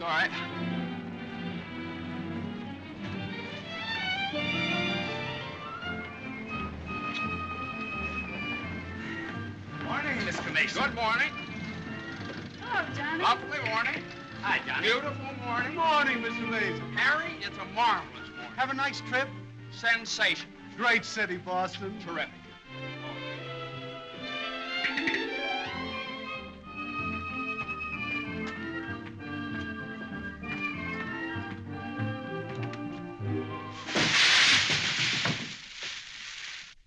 all right. Morning, Mr. Mason. Good morning. Hello, Johnny. Lovely morning. Hi, Johnny. Beautiful morning. Morning, Mr. Mason. Harry, it's a marvelous morning. Have a nice trip? Sensation. Great city, Boston. Terrific.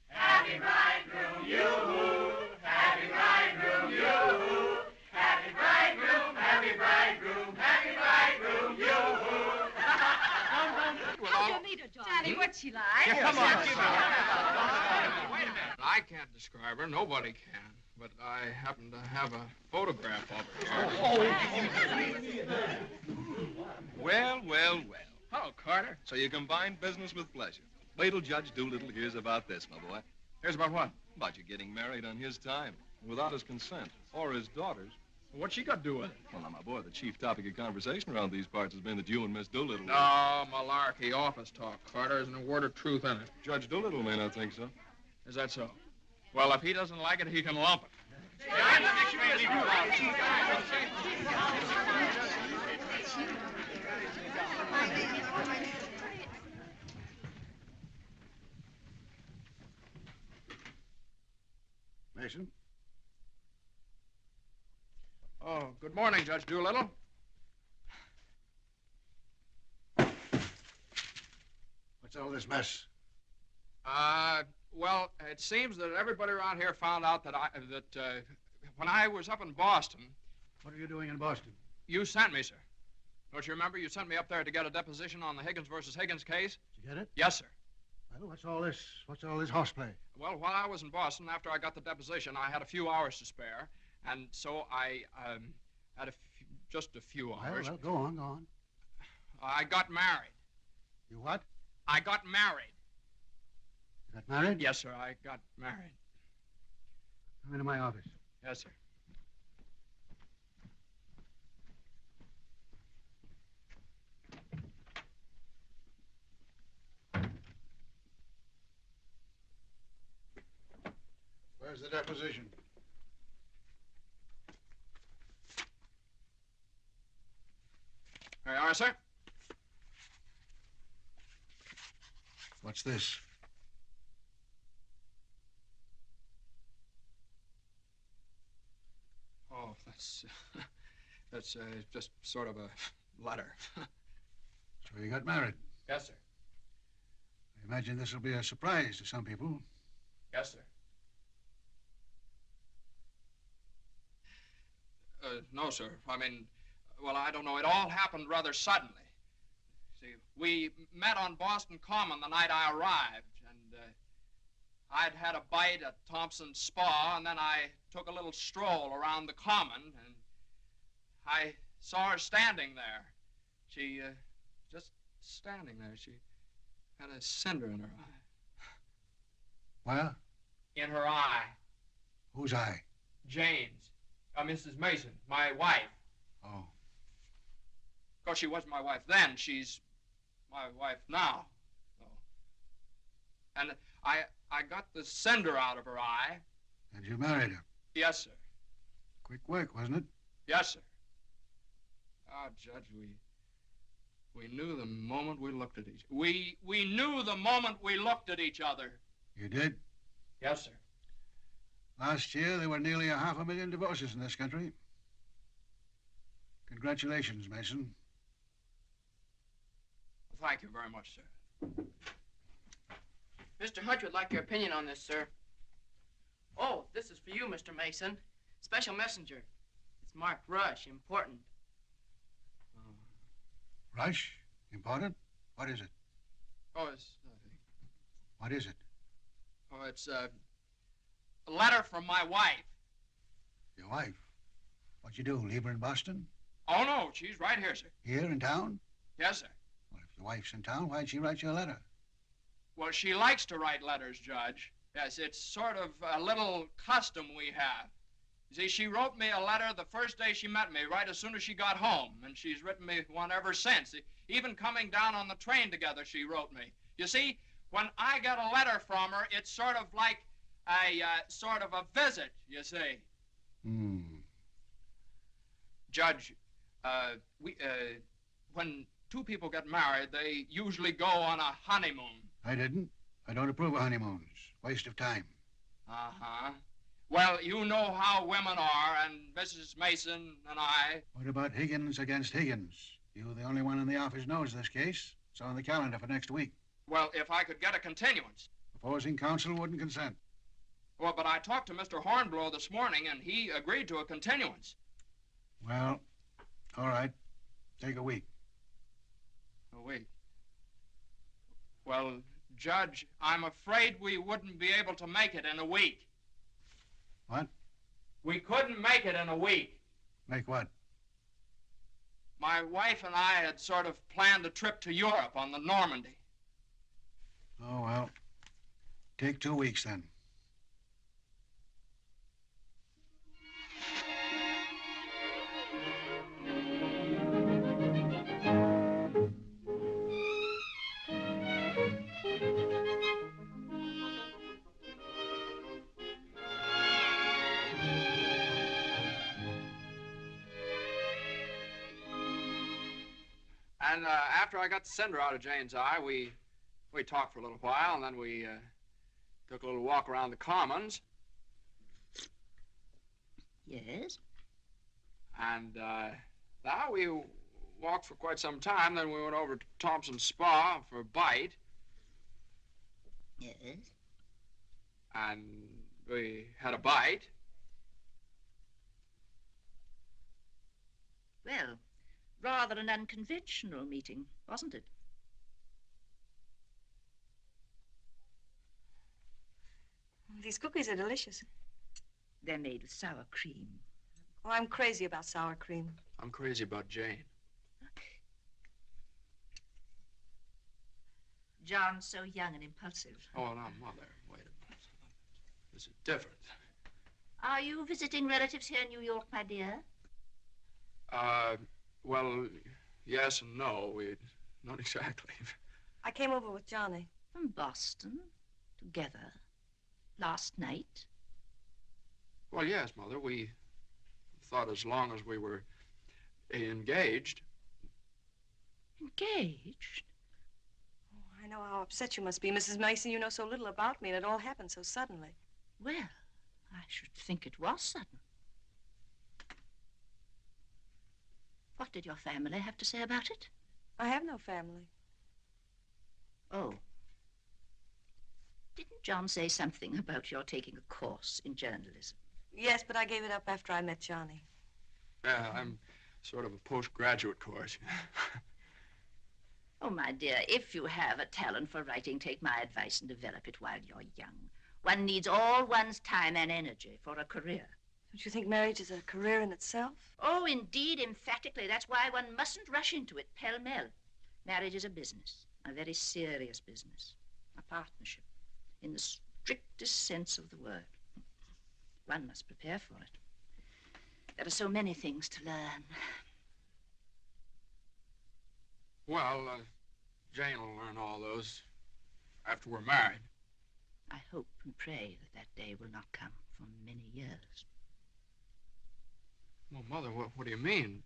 Happy bridegroom, yoo-hoo! Happy bridegroom, yoo-hoo! Happy bridegroom, happy bridegroom, happy bridegroom, yoo-hoo! How'd you meet her, Johnny? What's she like? Yeah, come on. Wait a minute. I can't describe her. Nobody can. But I happen to have a photograph of her here. Well, well, well. Hello, Carter. So you combine business with pleasure. Wait till Judge Doolittle hears about this, my boy. Here's about what? About you getting married on his time, without his consent, or his daughter's. What's she got to do with it? Well, now, my boy, the chief topic of conversation around these parts has been that you and Miss Doolittle... No, malarkey, office talk, Carter. Isn't a word of truth in it. Judge Doolittle may not think so. Is that so? Well, if he doesn't like it, he can lump it. Mason? Oh, good morning, Judge Doolittle. What's all this mess? Well, it seems that everybody around here found out that when I was up in Boston... What are you doing in Boston? You sent me, sir. Don't you remember? You sent me up there to get a deposition on the Higgins versus Higgins case. Did you get it? Yes, sir. Well, what's all this horseplay? Well, while I was in Boston, after I got the deposition, I had a few hours to spare, and so I had just a few hours. Well, go on. I got married. You what? I got married. You got married? Yes, sir, I got married. Come into my office. Yes, sir. Where's the deposition? There you are, sir. What's this? Oh, that's just sort of a letter. So you got married. Yes, sir. I imagine this will be a surprise to some people. Yes, sir. No, sir. I mean, well, I don't know. It all happened rather suddenly. See, we met on Boston Common the night I arrived, and I'd had a bite at Thompson's Spa, and then I took a little stroll around the Common, and I saw her standing there. She, just standing there. She had a cinder in her eye. Well? In her eye. Whose eye? Jane's. Mrs. Mason, my wife. Oh. Of course, she wasn't my wife then. She's my wife now. So. And I got the cinder out of her eye. And you married her? Yes, sir. Quick work, wasn't it? Yes, sir. Ah, Judge, we knew the moment we looked at each other. We knew the moment we looked at each other. You did? Yes, sir. Last year, there were nearly 500,000 divorces in this country. Congratulations, Mason. Thank you very much, sir. Mr. Hunt would like your opinion on this, sir. Oh, this is for you, Mr. Mason. Special messenger. It's marked Rush, important. Rush? Important? What is it? Oh, it's... What is it? Oh, it's a letter from my wife. Your wife? What'd you do, leave her in Boston? Oh, no, she's right here, sir. Here in town? Yes, sir. Well, if your wife's in town, why'd she write you a letter? Well, she likes to write letters, Judge. Yes, it's sort of a little custom we have. See, she wrote me a letter the first day she met me, right as soon as she got home, and she's written me one ever since. Even coming down on the train together, she wrote me. You see, when I get a letter from her, it's sort of like a sort of a visit, you see. Judge, when two people get married, they usually go on a honeymoon. I didn't. I don't approve of honeymoons. Waste of time. Uh-huh. Well, you know how women are, and Mrs. Mason and I... What about Higgins against Higgins? You're the only one in the office knows this case. It's on the calendar for next week. Well, if I could get a continuance. Opposing counsel wouldn't consent. Well, but I talked to Mr. Hornblow this morning, and he agreed to a continuance. Well, all right. Take a week. A week? Well, Judge, I'm afraid we wouldn't be able to make it in a week. What? We couldn't make it in a week. Make what? My wife and I had sort of planned a trip to Europe on the Normandy. Oh, well, take 2 weeks then. And after I got the cinder out of Jane's eye, we talked for a little while, and then we took a little walk around the Commons. Yes? And now we walked for quite some time, then we went over to Thompson's Spa for a bite. Yes? And we had a bite. Well, rather an unconventional meeting, wasn't it? These cookies are delicious. They're made with sour cream. Oh, I'm crazy about sour cream. I'm crazy about Jane. John's so young and impulsive. Oh, now, Mother, wait a minute. This is different. Are you visiting relatives here in New York, my dear? Well, yes and no. Not exactly. I came over with Johnny. From Boston, together, last night? Well, yes, Mother. We thought as long as we were engaged. Engaged? Oh, I know how upset you must be, Mrs. Mason. You know so little about me, and it all happened so suddenly. Well, I should think it was sudden. What did your family have to say about it? I have no family. Oh. Didn't John say something about your taking a course in journalism? Yes, but I gave it up after I met Johnny. Yeah, I'm sort of a postgraduate course. Oh, my dear, if you have a talent for writing, take my advice and develop it while you're young. One needs all one's time and energy for a career. Don't you think marriage is a career in itself? Oh, indeed, emphatically. That's why one mustn't rush into it pell-mell. Marriage is a business, a very serious business, a partnership, in the strictest sense of the word. One must prepare for it. There are so many things to learn. Well, Jane will learn all those after we're married. I hope and pray that that day will not come for many years. Well, Mother, what do you mean?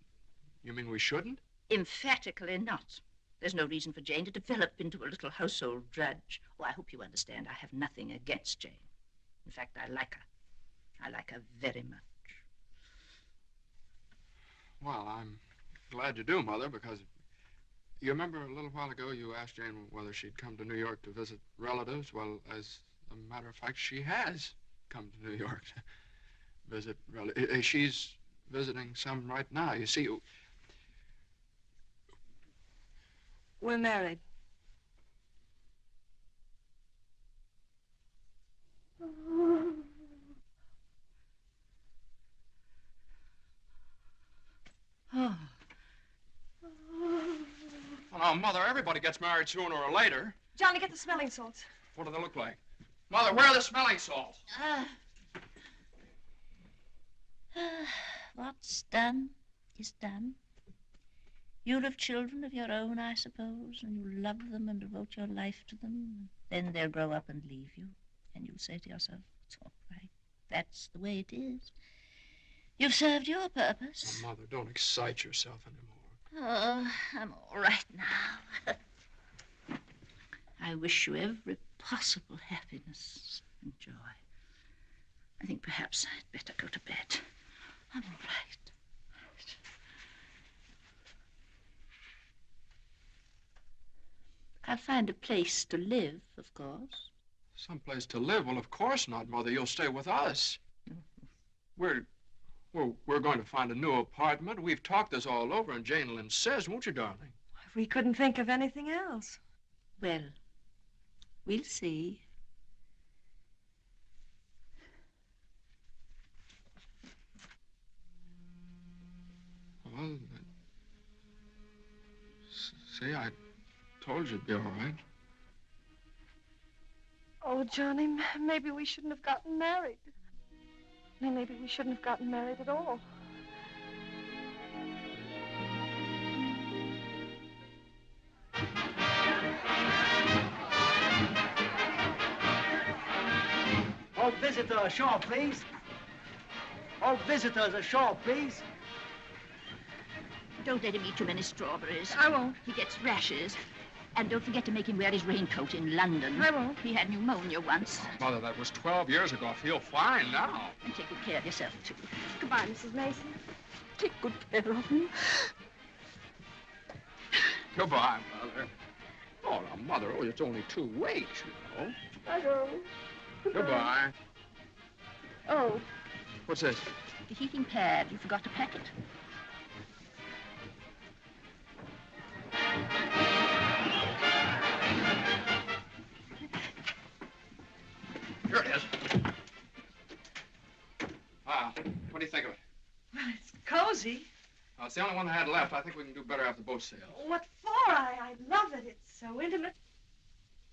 You mean we shouldn't? Emphatically not. There's no reason for Jane to develop into a little household drudge. Oh, I hope you understand. I have nothing against Jane. In fact, I like her. I like her very much. Well, I'm glad you do, Mother, because you remember a little while ago you asked Jane whether she'd come to New York to visit relatives. Well, as a matter of fact, she has come to New York to visit relatives. She's visiting some right now. You see, we're married. Oh. Well, now, Mother, everybody gets married sooner or later. Johnny, get the smelling salts. What do they look like? Mother, where are the smelling salts? What's done is done. You'll have children of your own, I suppose, and you'll love them and devote your life to them. Then they'll grow up and leave you, and you'll say to yourself, it's all right. That's the way it is. You've served your purpose. Oh, Mother, don't excite yourself anymore. Oh, I'm all right now. I wish you every possible happiness and joy. I think perhaps I'd better go to bed. I'm all right. I'll find a place to live, of course. Someplace to live? Well, of course not, Mother. You'll stay with us. We're going to find a new apartment. We've talked this all over, and Jane Lynn says, won't you, darling? We couldn't think of anything else. Well, we'll see. Well, see, I told you it'd be all right. Oh, Johnny, maybe we shouldn't have gotten married. Maybe we shouldn't have gotten married at all. All visitors ashore, please. All visitors ashore, please. Don't let him eat too many strawberries. I won't. He gets rashes. And don't forget to make him wear his raincoat in London. I won't. He had pneumonia once. Mother, that was 12 years ago. I feel fine now. And take good care of yourself, too. Goodbye, Mrs. Mason. Take good care of him. Goodbye, Mother. Oh, now, Mother, it's only 2 weeks, you know. I know. Goodbye. Oh. What's this? The heating pad. You forgot to pack it. Here it is. What do you think of it? Well, it's cozy. It's the only one I had left. I think we can do better after boat sales. What for? I love it. It's so intimate.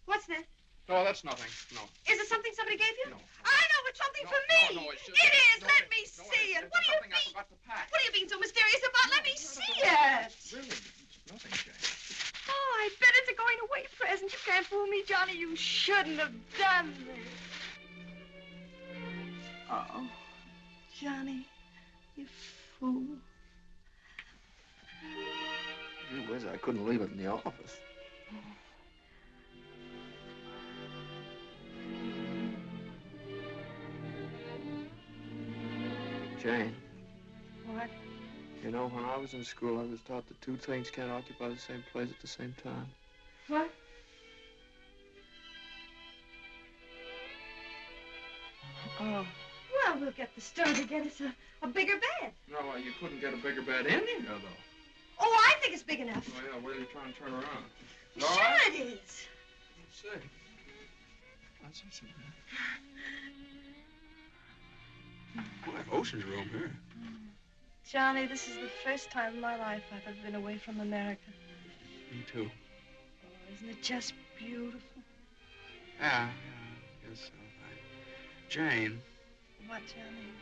What's this? No, that's nothing. No. Is it something somebody gave you? No. I know, it's something for me. No, it's just... It is. No, Let me see it. What do you something I mean? forgot to pack. What are you being so mysterious about? Let me see it. Really, it's nothing, Jane. Oh, I bet it's a going-away present. You can't fool me, Johnny. You shouldn't have done this. Oh, Johnny, you fool. Gee whiz, I couldn't leave it in the office. Jane. What? You know, when I was in school, I was taught that 2 things can't occupy the same place at the same time. What? Oh. Well, we'll get the store to get us a bigger bed. No, you couldn't get a bigger bed in here, though. Oh, I think it's big enough. Oh, yeah, where are you trying to turn around? Sure All right. it is. Let's see. I see something. Like ocean's room here. Johnny, this is the first time in my life I've ever been away from America. Me too. Oh, isn't it just beautiful? Yeah, I guess so. Jane. What, Johnny?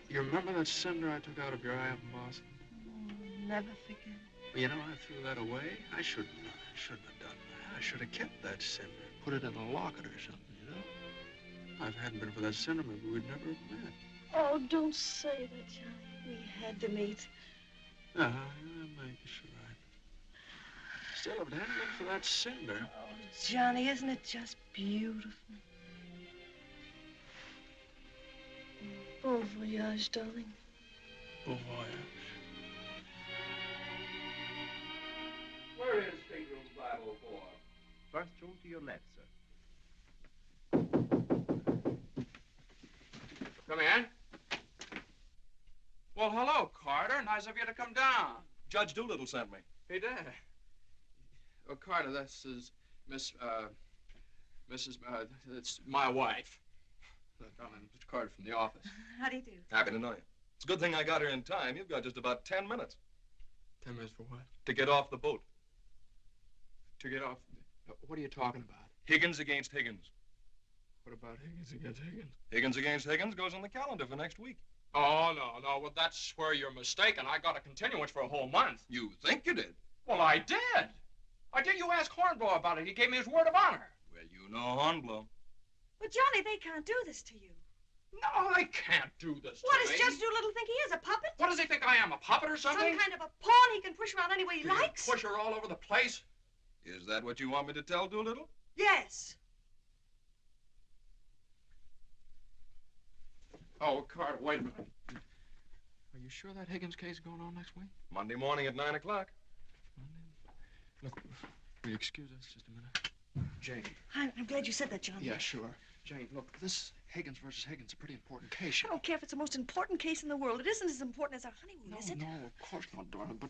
You remember that cinder I took out of your eye up in Boston? Oh, never forget. Well, you know, I threw that away. I shouldn't have done that. I should have kept that cinder, put it in a locket or something, you know? If it hadn't been for that cinder, maybe we'd never have met. Oh, don't say that, Johnny. We had to meet. Yeah, I guess you're right. Still, if it hadn't been for that cinder... Oh, Johnny, isn't it just beautiful? Bon voyage, darling. Bon voyage. Where is stateroom 504? First room to your left, sir. Come in. Well, hello, Carter. Nice of you to come down. Judge Doolittle sent me. He did. Oh, Carter, this is it's my wife. Mr. Carter from the office. How do you do? Happy to know you. It's a good thing I got here in time. You've got just about 10 minutes 10 minutes for what? to get off the boat. To get off. What are you talking about? Higgins against Higgins. What about Higgins against Higgins? Higgins against Higgins goes on the calendar for next week. Oh, no. Well, that's where you're mistaken. I got a continuance for a whole month. You think you did? Well, I did. You ask Hornblow about it. He gave me his word of honor. Well, you know Hornblow. But, Johnny, they can't do this to you. No, they can't do this to What me. does Judge Doolittle think he is, a puppet? What does he think I am, a puppet or something? Some kind of a pawn he can push around any way he likes? Push her all over the place? Is that what you want me to tell Doolittle? Yes. Oh, Carter, wait a minute. Are you sure that Higgins case is going on next week? Monday morning at 9 o'clock. Look, will you excuse us just a minute? Jane. I'm glad you said that, Johnny. Yeah, sure. Jane, look, this Higgins versus Higgins is a pretty important case. I don't care if it's the most important case in the world. It isn't as important as our honeymoon, is it? No, of course not, darling, but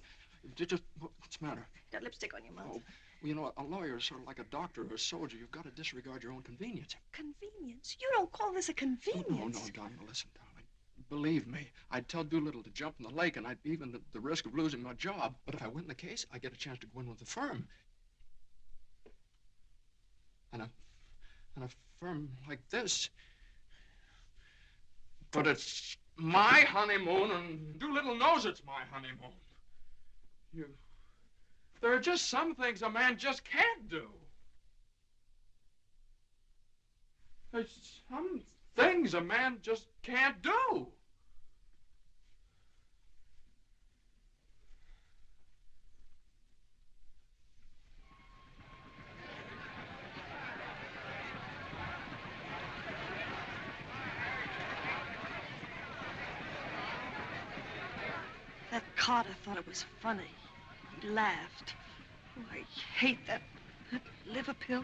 just, what's the matter? Got lipstick on your mouth. Oh, well, you know, a lawyer is sort of like a doctor or a soldier. You've got to disregard your own convenience. Convenience? You don't call this a convenience. No, darling, listen, darling. Believe me, I'd tell Doolittle to jump in the lake, and I'd even at the risk of losing my job. But if I win the case, I get a chance to go in with the firm. And a firm like this. But it's my honeymoon, and Doolittle knows it's my honeymoon. There are just some things a man just can't do. There's some things a man just can't do. That Carter thought it was funny. He laughed. Oh, I hate that liver pill.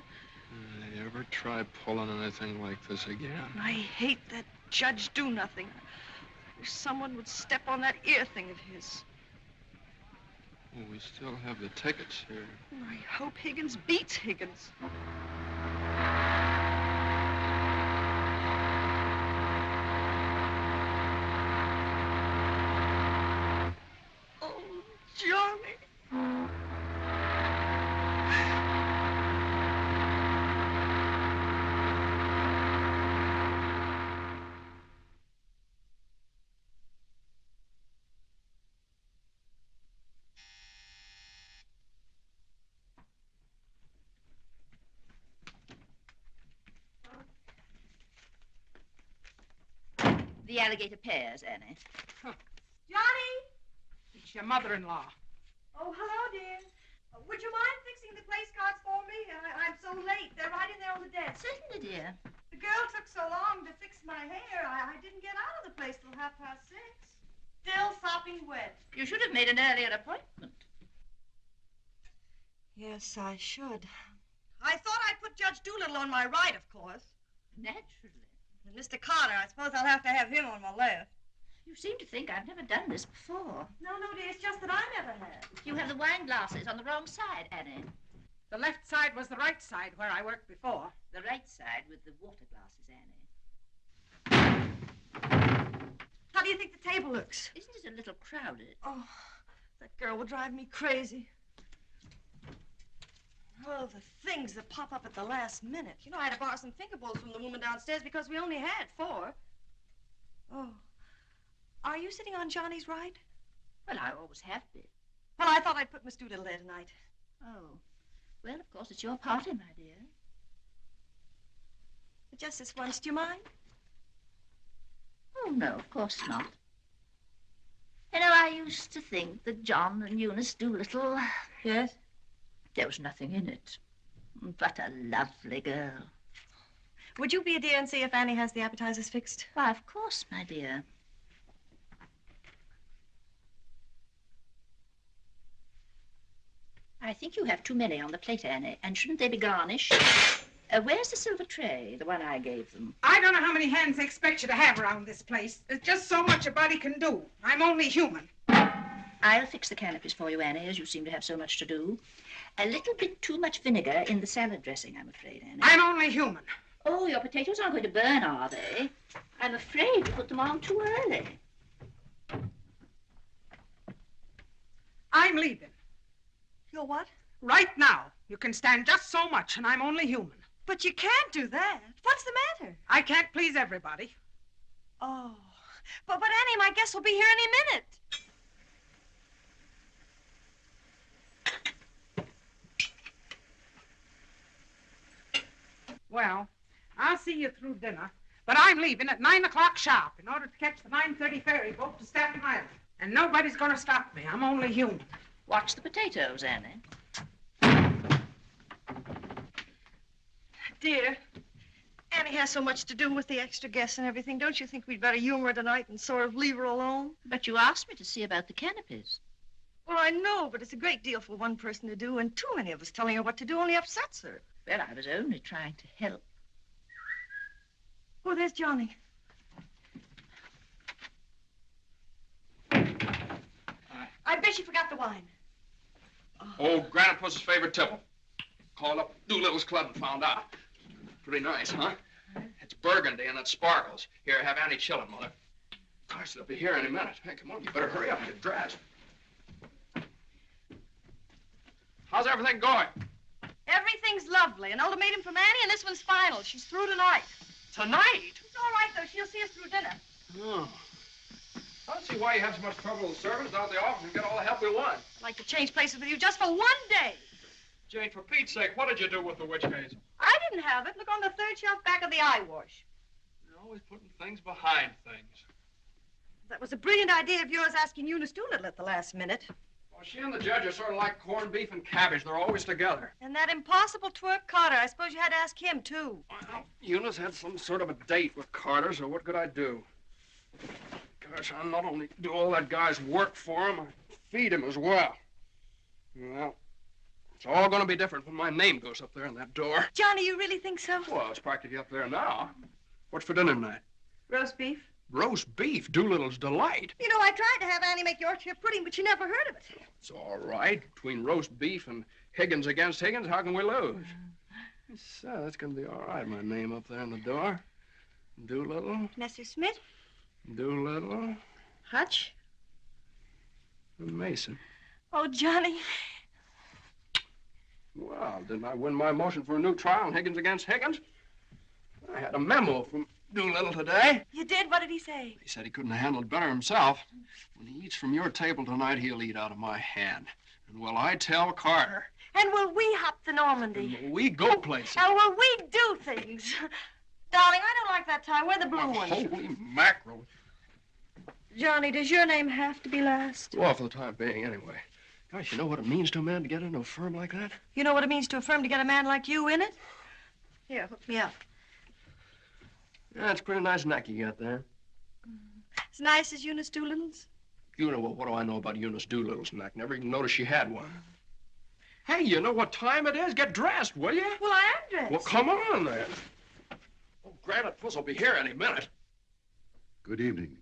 You ever try pulling anything like this again? I hate that Judge Do-Nothing. I wish someone would step on that ear thing of his. Well, we still have the tickets here. I hope Higgins beats Higgins. Oh, Johnny. The alligator pears, Annie. Johnny! It's your mother-in-law. Oh, hello, dear. Would you mind fixing the place cards for me? I'm so late. They're right in there on the desk. Certainly, dear. The girl took so long to fix my hair, I didn't get out of the place till 6:30. Still sopping wet. You should have made an earlier appointment. Yes, I should. I thought I'd put Judge Doolittle on my right, of course. Naturally. And Mr. Carter, I suppose I'll have to have him on my left. You seem to think I've never done this before. No, dear, it's just that I never have. You have the wine glasses on the wrong side, Annie. The left side was the right side where I worked before. The right side with the water glasses, Annie. How do you think the table looks? Isn't it a little crowded? Oh, that girl will drive me crazy. Oh, the things that pop up at the last minute. You know, I had to borrow some finger bowls from the woman downstairs because we only had 4. Oh. Are you sitting on Johnny's right? Well, I always have been. Well, I thought I'd put Miss Doolittle there tonight. Oh. Well, of course, it's your party, my dear. But just this once, do you mind? Oh, no, of course not. You know, I used to think that John and Eunice Doolittle... Yes? There was nothing in it. But a lovely girl. Would you be a dear and see if Annie has the appetizers fixed? Why, of course, my dear. I think you have too many on the plate, Annie, and shouldn't they be garnished? Where's the silver tray, the one I gave them? I don't know how many hands they expect you to have around this place. There's just so much a body can do. I'm only human. I'll fix the canopies for you, Annie, as you seem to have so much to do. A little bit too much vinegar in the salad dressing, I'm afraid, Annie. I'm only human. Oh, your potatoes aren't going to burn, are they? I'm afraid you put them on too early. I'm leaving. You're what? Right now. You can stand just so much, and I'm only human. But you can't do that. What's the matter? I can't please everybody. Oh, But Annie, my guests will be here any minute. Well, I'll see you through dinner, but I'm leaving at 9 o'clock sharp in order to catch the 9:30 ferry boat to Staten Island. And nobody's going to stop me. I'm only human. Watch the potatoes, Annie. Dear, Annie has so much to do with the extra guests and everything. Don't you think we'd better humor her tonight and sort of leave her alone? But you asked me to see about the canopies. Well, I know, but it's a great deal for one person to do, and too many of us telling her what to do only upsets her. Well, I was only trying to help. Oh, there's Johnny. I bet you forgot the wine. Oh, Granite Puss's favorite tipple. Called up Doolittle's club and found out. Pretty nice, huh? It's burgundy and it sparkles. Here, have Annie chillin', Mother. Gosh, they'll be here any minute. Hey, come on, you better hurry up and get dressed. How's everything going? Everything's lovely. An ultimatum from Annie, and this one's final. She's through tonight. Tonight? It's all right, though. She'll see us through dinner. Oh. I don't see why you have so much trouble with servants out of the office and get all the help we want. I'd like to change places with you just for one day. Jane, for Pete's sake, what did you do with the witch case? I didn't have it. Look on the third shelf back of the eye wash. You're always putting things behind things. That was a brilliant idea of yours asking Eunice Doolittle at the last minute. Well, she and the judge are sort of like corned beef and cabbage. They're always together. And that impossible twerp Carter. I suppose you had to ask him, too. Well, Eunice had some sort of a date with Carter, so what could I do? Gosh, I not only do all that guy's work for him, I feed him as well. Well, it's all going to be different when my name goes up there in that door. Johnny, you really think so? Well, it's practically up there now. What's for dinner tonight? Roast beef. Roast beef, Doolittle's delight. You know, I tried to have Annie make Yorkshire pudding, but she never heard of it. It's all right. Between roast beef and Higgins against Higgins, how can we lose? So that's going to be all right, my name up there in the door. Doolittle. Messrs. Smith. Doolittle. Hutch. And Mason. Oh, Johnny. Well, didn't I win my motion for a new trial on Higgins against Higgins? I had a memo from Doolittle today. You did? What did he say? He said he couldn't have handled it better himself. When he eats from your table tonight, he'll eat out of my hand. And will I tell Carter? And will we hop the Normandy? And will we go places? And will we do things? Darling, I don't like that tie. Wear the blue one. Holy mackerel. Johnny, does your name have to be last? Well, for the time being, anyway. Gosh, you know what it means to a man to get into a firm like that? You know what it means to a firm to get a man like you in it? Here, hook me up. Yeah, it's a pretty nice neck you got there. As nice as Eunice Doolittle's? You know, well, what do I know about Eunice Doolittle's neck? Never even noticed she had one. Hey, you know what time it is? Get dressed, will you? Well, I am dressed. Well, come on, then. Oh, Granite Puss will be here any minute. Good evening.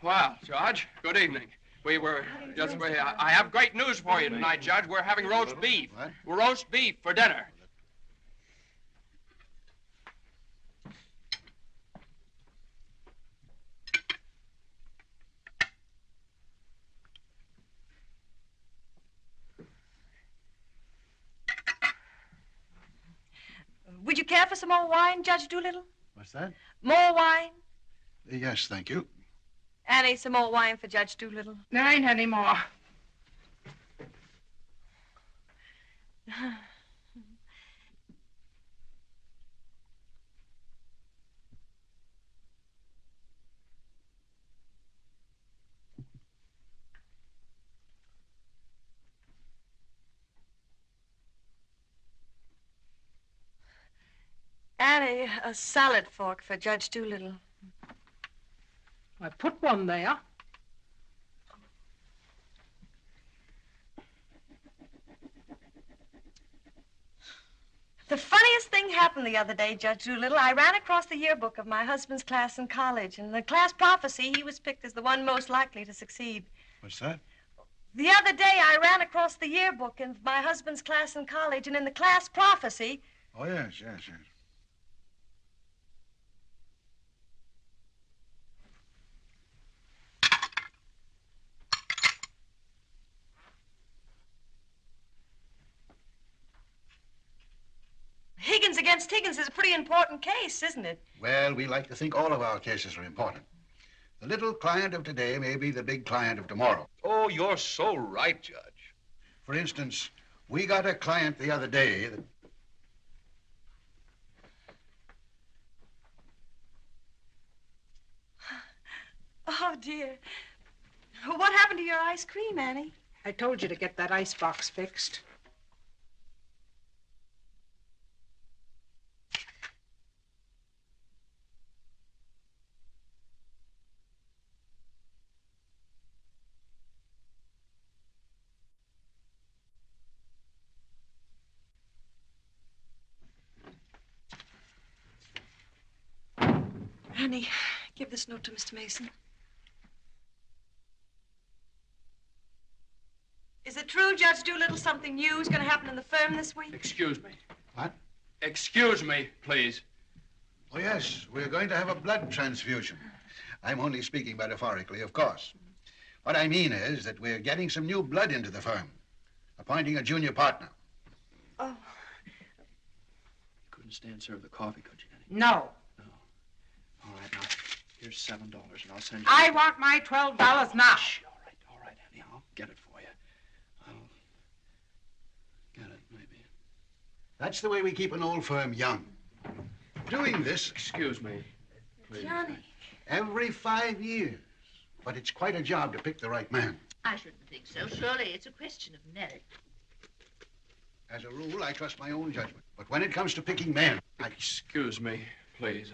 Well, Judge, good evening. I have great news for you tonight, Judge. We're having roast beef. What? Roast beef for dinner. Would you care for some more wine, Judge Doolittle? What's that? More wine? Yes, thank you. Annie, some more wine for Judge Doolittle. There ain't any more. Annie, a salad fork for Judge Doolittle. I put one there. The funniest thing happened the other day, Judge Doolittle. I ran across the yearbook of my husband's class in college. In the class prophecy, he was picked as the one most likely to succeed. What's that? The other day, I ran across the yearbook of my husband's class in college, and in the class prophecy... Oh, yes. Higgins against against Higgins is a pretty important case, isn't it? Well, we like to think all of our cases are important. The little client of today may be the big client of tomorrow. Oh, you're so right, Judge. For instance, we got a client the other day that... Oh, dear. What happened to your ice cream, Annie? I told you to get that ice box fixed. Annie, give this note to Mr. Mason. Is it true, Judge Doolittle, something new is going to happen in the firm this week? Excuse me. What? Excuse me, please. Oh, yes, we're going to have a blood transfusion. I'm only speaking metaphorically, of course. What I mean is that we're getting some new blood into the firm, appointing a junior partner. Oh. Couldn't stand serve the coffee, could you, Annie? No. All right, now, here's $7, and I'll send you... I want my $12 now. Shh, all right, Annie, I'll get it for you. I'll get it, maybe. That's the way we keep an old firm young. Doing this... Excuse me, please. Johnny. Every 5 years. But it's quite a job to pick the right man. I shouldn't think so. Surely it's a question of merit. As a rule, I trust my own judgment. But when it comes to picking men, Excuse me, please.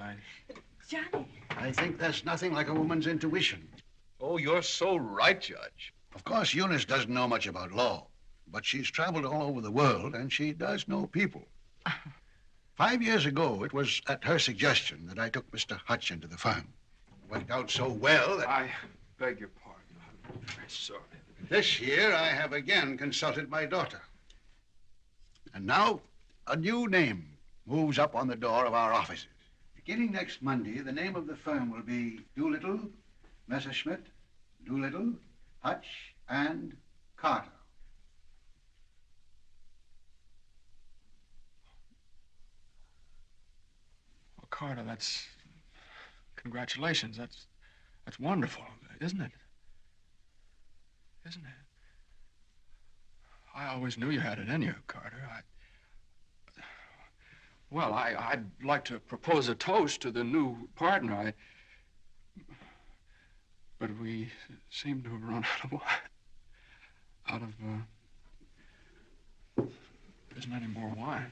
Johnny. I think there's nothing like a woman's intuition. Oh, you're so right, Judge. Of course, Eunice doesn't know much about law, but she's traveled all over the world, and she does know people. 5 years ago, it was at her suggestion that I took Mr. Hutch into the firm. It worked out so well that... I beg your pardon. I'm very sorry. This year, I have again consulted my daughter. And now, a new name moves up on the door of our offices. Beginning next Monday, the name of the firm will be Doolittle, Messerschmitt, Doolittle, Hutch, and Carter. Well, Carter, that's... Congratulations. That's wonderful, isn't it? Isn't it? I always knew you had it in you, Carter. Well, I'd like to propose a toast to the new partner. But we seem to have run out of wine. There isn't any more wine.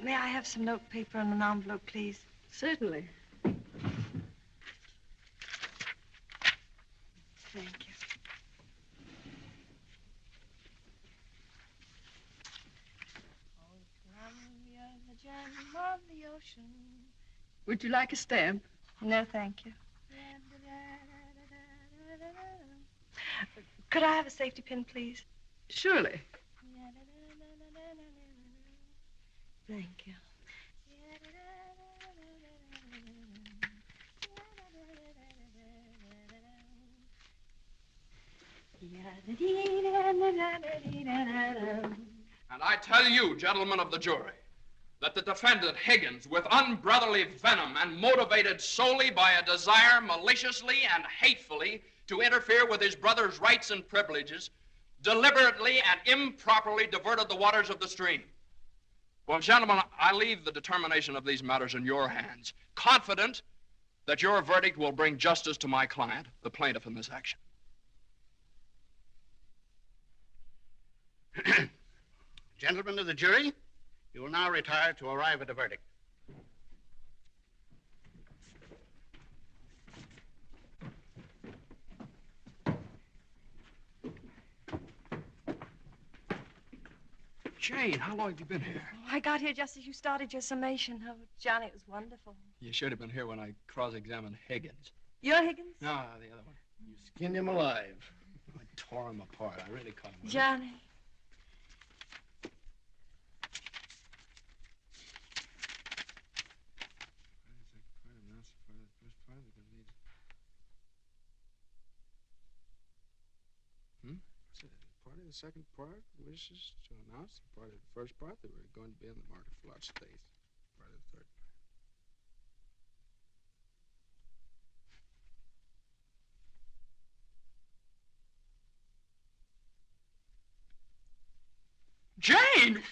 May I have some note paper and an envelope, please? Certainly. Thank you. Would you like a stamp? No, thank you. Could I have a safety pin, please? Surely. Thank you. And I tell you, gentlemen of the jury, that the defendant, Higgins, with unbrotherly venom and motivated solely by a desire maliciously and hatefully to interfere with his brother's rights and privileges, deliberately and improperly diverted the waters of the stream. Well, gentlemen, I leave the determination of these matters in your hands, confident that your verdict will bring justice to my client, the plaintiff in this action. Gentlemen of the jury, you will now retire to arrive at a verdict. Jane, how long have you been here? Oh, I got here just as you started your summation. Oh, Johnny, it was wonderful. You should have been here when I cross-examined Higgins. You're Higgins? No, the other one. You skinned him alive. I tore him apart. I really cut him. Johnny. Part of the second part wishes to announce the part of the first part that we're going to be in the market for lot space. Part of the third. Jane!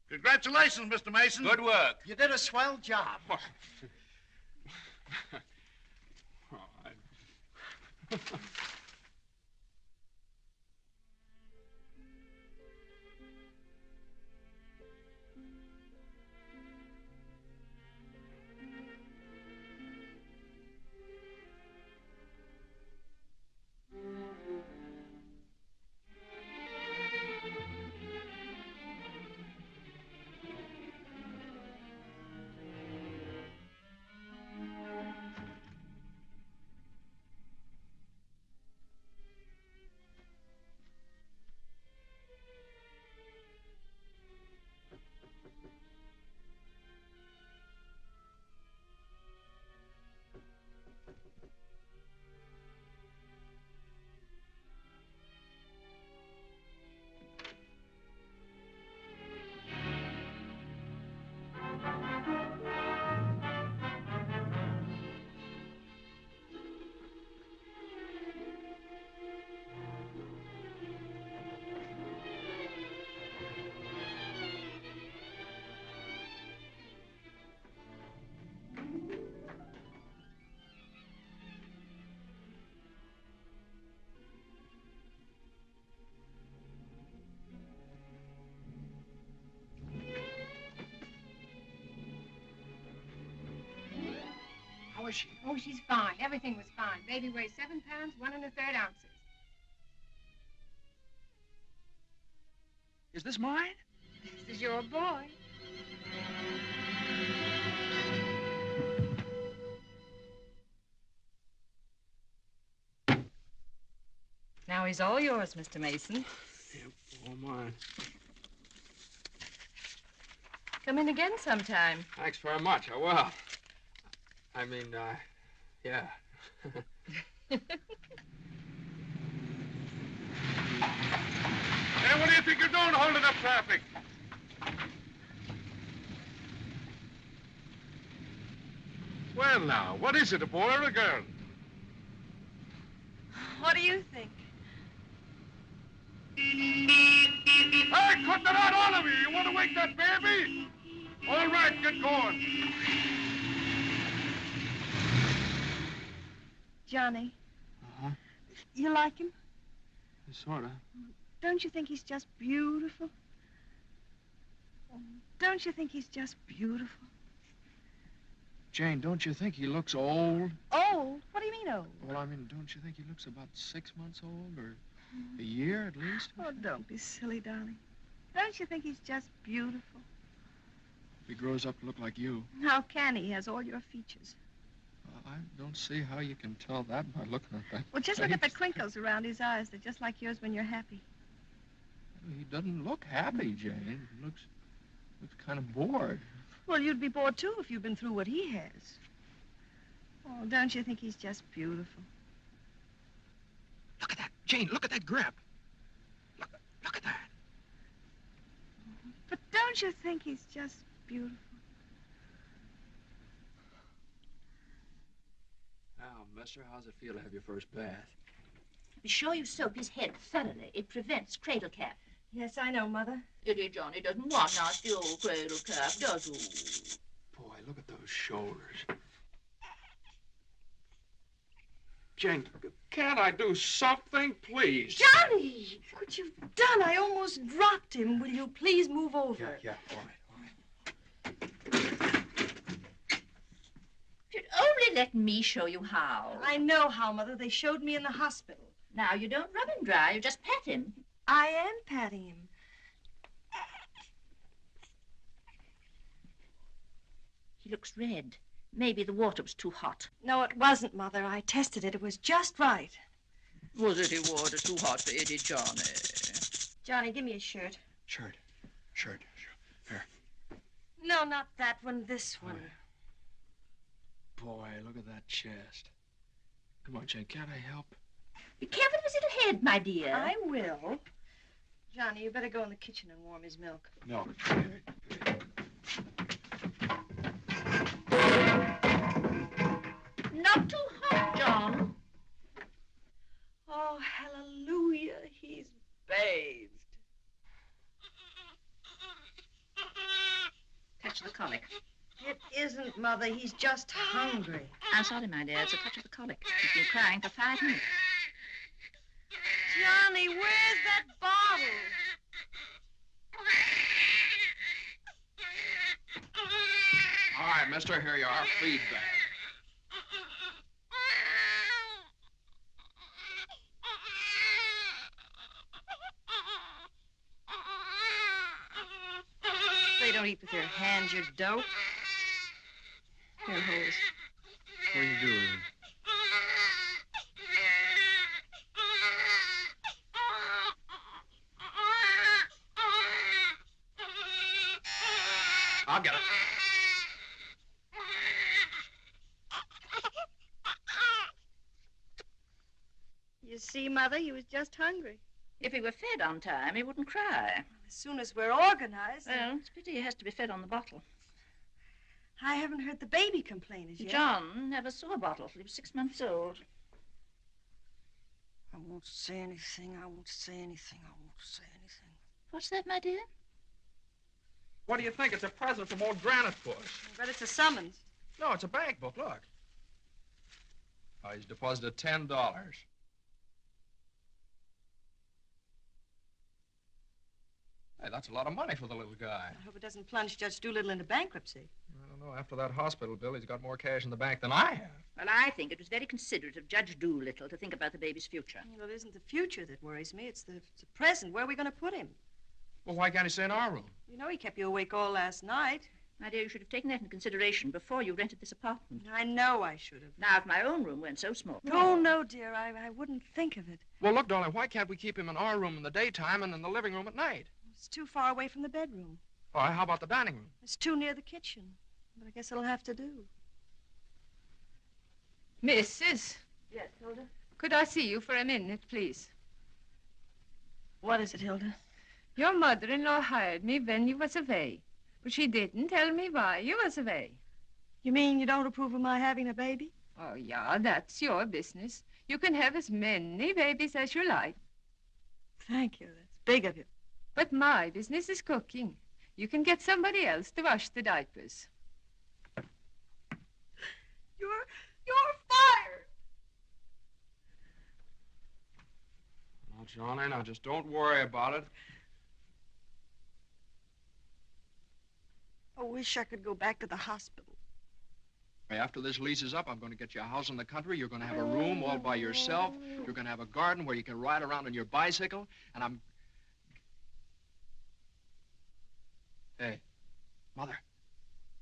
Congratulations, Mr. Mason. Good work. You did a swell job. How is she? Oh, she's fine. Everything was fine. Baby weighs 7 pounds, 1 1/3 ounces. Is this mine? This is your boy. Now he's all yours, Mr. Mason. Yep, all mine. Come in again sometime. Thanks very much. I will. I mean, yeah. Hey, what do you think you're doing holding up traffic? Well, now, what is it, a boy or a girl? What do you think? Hey, cut that out, all of you! You want to wake that baby? All right, get going. Johnny. Uh-huh. You like him? Sort of. Don't you think he's just beautiful? Don't you think he's just beautiful? Jane, don't you think he looks old? Old? What do you mean old? Well, I mean, don't you think he looks about 6 months old or a year at least? Oh, don't be silly, darling. Don't you think he's just beautiful? If he grows up to look like you. How can he? He has all your features. I don't see how you can tell that by looking at that. Well, just look at the crinkles around his eyes. They're just like yours when you're happy. He doesn't look happy, Jane. He looks kind of bored. Well, you'd be bored, too, if you'd been through what he has. Oh, don't you think he's just beautiful? Look at that. Jane, look at that grip. Look at that. But don't you think he's just beautiful? Now, mister, how's it feel to have your first bath? Be sure you soap his head thoroughly. It prevents cradle cap. Yes, I know, Mother. Idiot Johnny doesn't want nasty old cradle cap, does he? Boy, look at those shoulders. Jane, can't I do something, please? Johnny! What you've done, I almost dropped him. Will you please move over? Yeah, all right. only let me show you how. I know how, Mother. They showed me in the hospital. Now, you don't rub him dry. You just pat him. I am patting him. He looks red. Maybe the water was too hot. No, it wasn't, Mother. I tested it. It was just right. Was it water too hot for Eddie, Johnny? Johnny, give me a shirt. Shirt. Here. No, not that one. This one. Boy, look at that chest. Come on, Jane, can't I help? Be careful of his little head, my dear. I will. Johnny, you better go in the kitchen and warm his milk. No. Not too hot, John. Oh, hallelujah. He's bathed. Touch of the colic. It isn't, Mother. He's just hungry. I'm sorry, my dear. It's a touch of the colic. He's been crying for 5 minutes. Johnny, where's that bottle? All right, mister, here you are. Feedback. They don't eat with their hands, you dope. Here, hose. What are you doing? I'll get it. You see, Mother, he was just hungry. If he were fed on time, he wouldn't cry. As soon as we're organized... Well, it's a pity he has to be fed on the bottle. I haven't heard the baby complain as yet. John never saw a bottle till he was 6 months old. I won't say anything. I won't say anything. I won't say anything. What's that, my dear? What do you think? It's a present from old Granite Puss. But it's a summons. No, it's a bank book. Look. Oh, he's deposited $10. Hey, that's a lot of money for the little guy. I hope it doesn't plunge Judge Doolittle into bankruptcy. I don't know. After that hospital bill, he's got more cash in the bank than I have. Well, I think it was very considerate of Judge Doolittle to think about the baby's future. Well, it isn't the future that worries me. It's the present. Where are we going to put him? Well, why can't he stay in our room? You know he kept you awake all last night. My dear, you should have taken that into consideration before you rented this apartment. I know I should have. Now, if my own room weren't so small. Oh, no, dear. I wouldn't think of it. Well, look, darling, why can't we keep him in our room in the daytime and in the living room at night? It's too far away from the bedroom. All right, how about the dining room? It's too near the kitchen. But I guess it'll have to do. Mrs. Yes, Hilda? Could I see you for a minute, please? What is it, Hilda? Your mother-in-law hired me when you was away, but she didn't tell me why you was away. You mean you don't approve of my having a baby? Oh, yeah, that's your business. You can have as many babies as you like. Thank you. That's big of you. But my business is cooking. You can get somebody else to wash the diapers. You're fired. Now, Johnny, now just don't worry about it. I wish I could go back to the hospital. After this lease is up, I'm going to get you a house in the country. You're going to have a room all by yourself. You're going to have a garden where you can ride around on your bicycle. And I'm... Hey, Mother.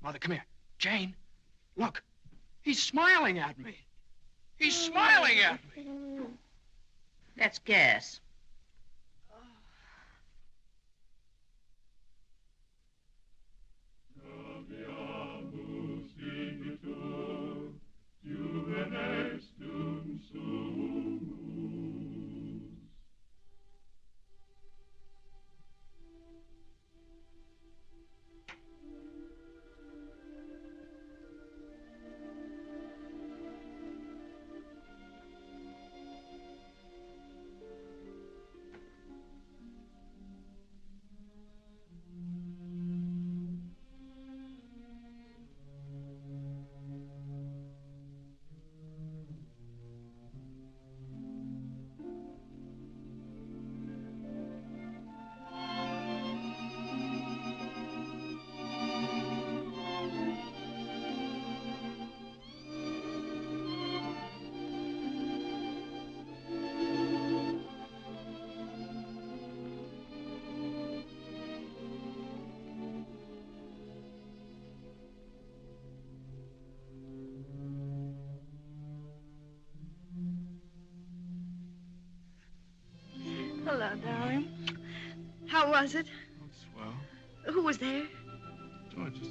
Mother, come here. Jane, look. He's smiling at me. He's smiling at me. That's gas. was it? Well, Who was there? oh, just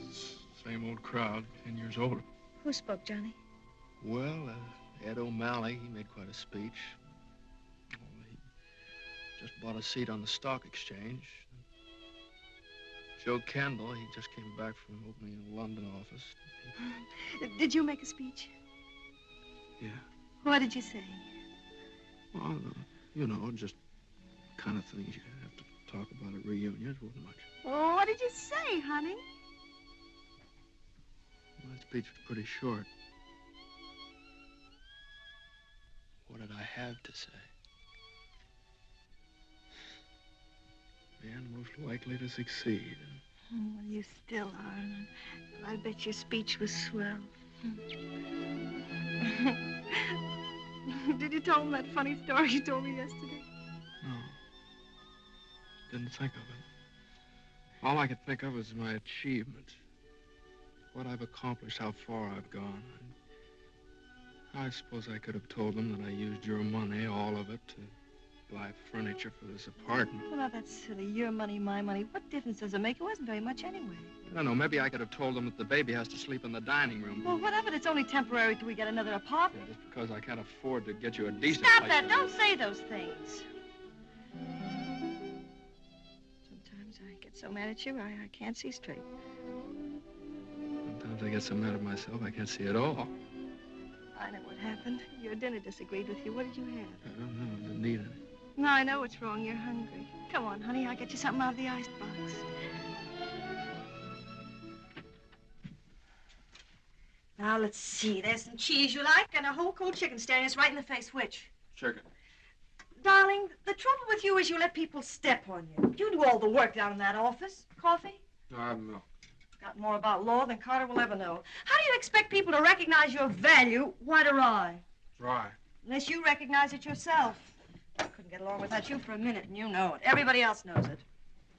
the same old crowd, 10 years older. Who spoke, Johnny? Well, Ed O'Malley, he made quite a speech. Oh, he just bought a seat on the stock exchange. Joe Kendall, he just came back from opening a London office. Did you make a speech? Yeah. What did you say? Well, you know, just kind of things you have to talk about at reunions. Wasn't much. Oh, what did you say, honey? My speech was pretty short. What did I have to say? Man most likely to succeed. Well, you still are. I bet your speech was swell. Did you tell him that funny story you told me yesterday? No. Didn't think of it. All I could think of was my achievements. What I've accomplished, how far I've gone. I suppose I could have told them that I used your money, all of it, to buy furniture for this apartment. Well, now, that's silly. Your money, my money. What difference does it make? It wasn't very much anyway. I don't know. Maybe I could have told them that the baby has to sleep in the dining room. Well, what of it? It's only temporary till we get another apartment. Yeah, just because I can't afford to get you a decent Stop place that. to Don't say those things. Sometimes I get so mad at you, I can't see straight. Sometimes I get so mad at myself, I can't see at all. I know what happened. Your dinner disagreed with you. What did you have? I don't know. I didn't eat any. No, I know what's wrong. You're hungry. Come on, honey. I'll get you something out of the icebox. Now, let's see. There's some cheese you like and a whole cold chicken staring us right in the face. Which? Chicken. Darling, the trouble with you is you let people step on you. You do all the work down in that office. Coffee? No, I have milk. Got more about law than Carter will ever know. How do you expect people to recognize your value? Why do I? Dry. Unless you recognize it yourself. I couldn't get along without you for a minute, and you know it. Everybody else knows it.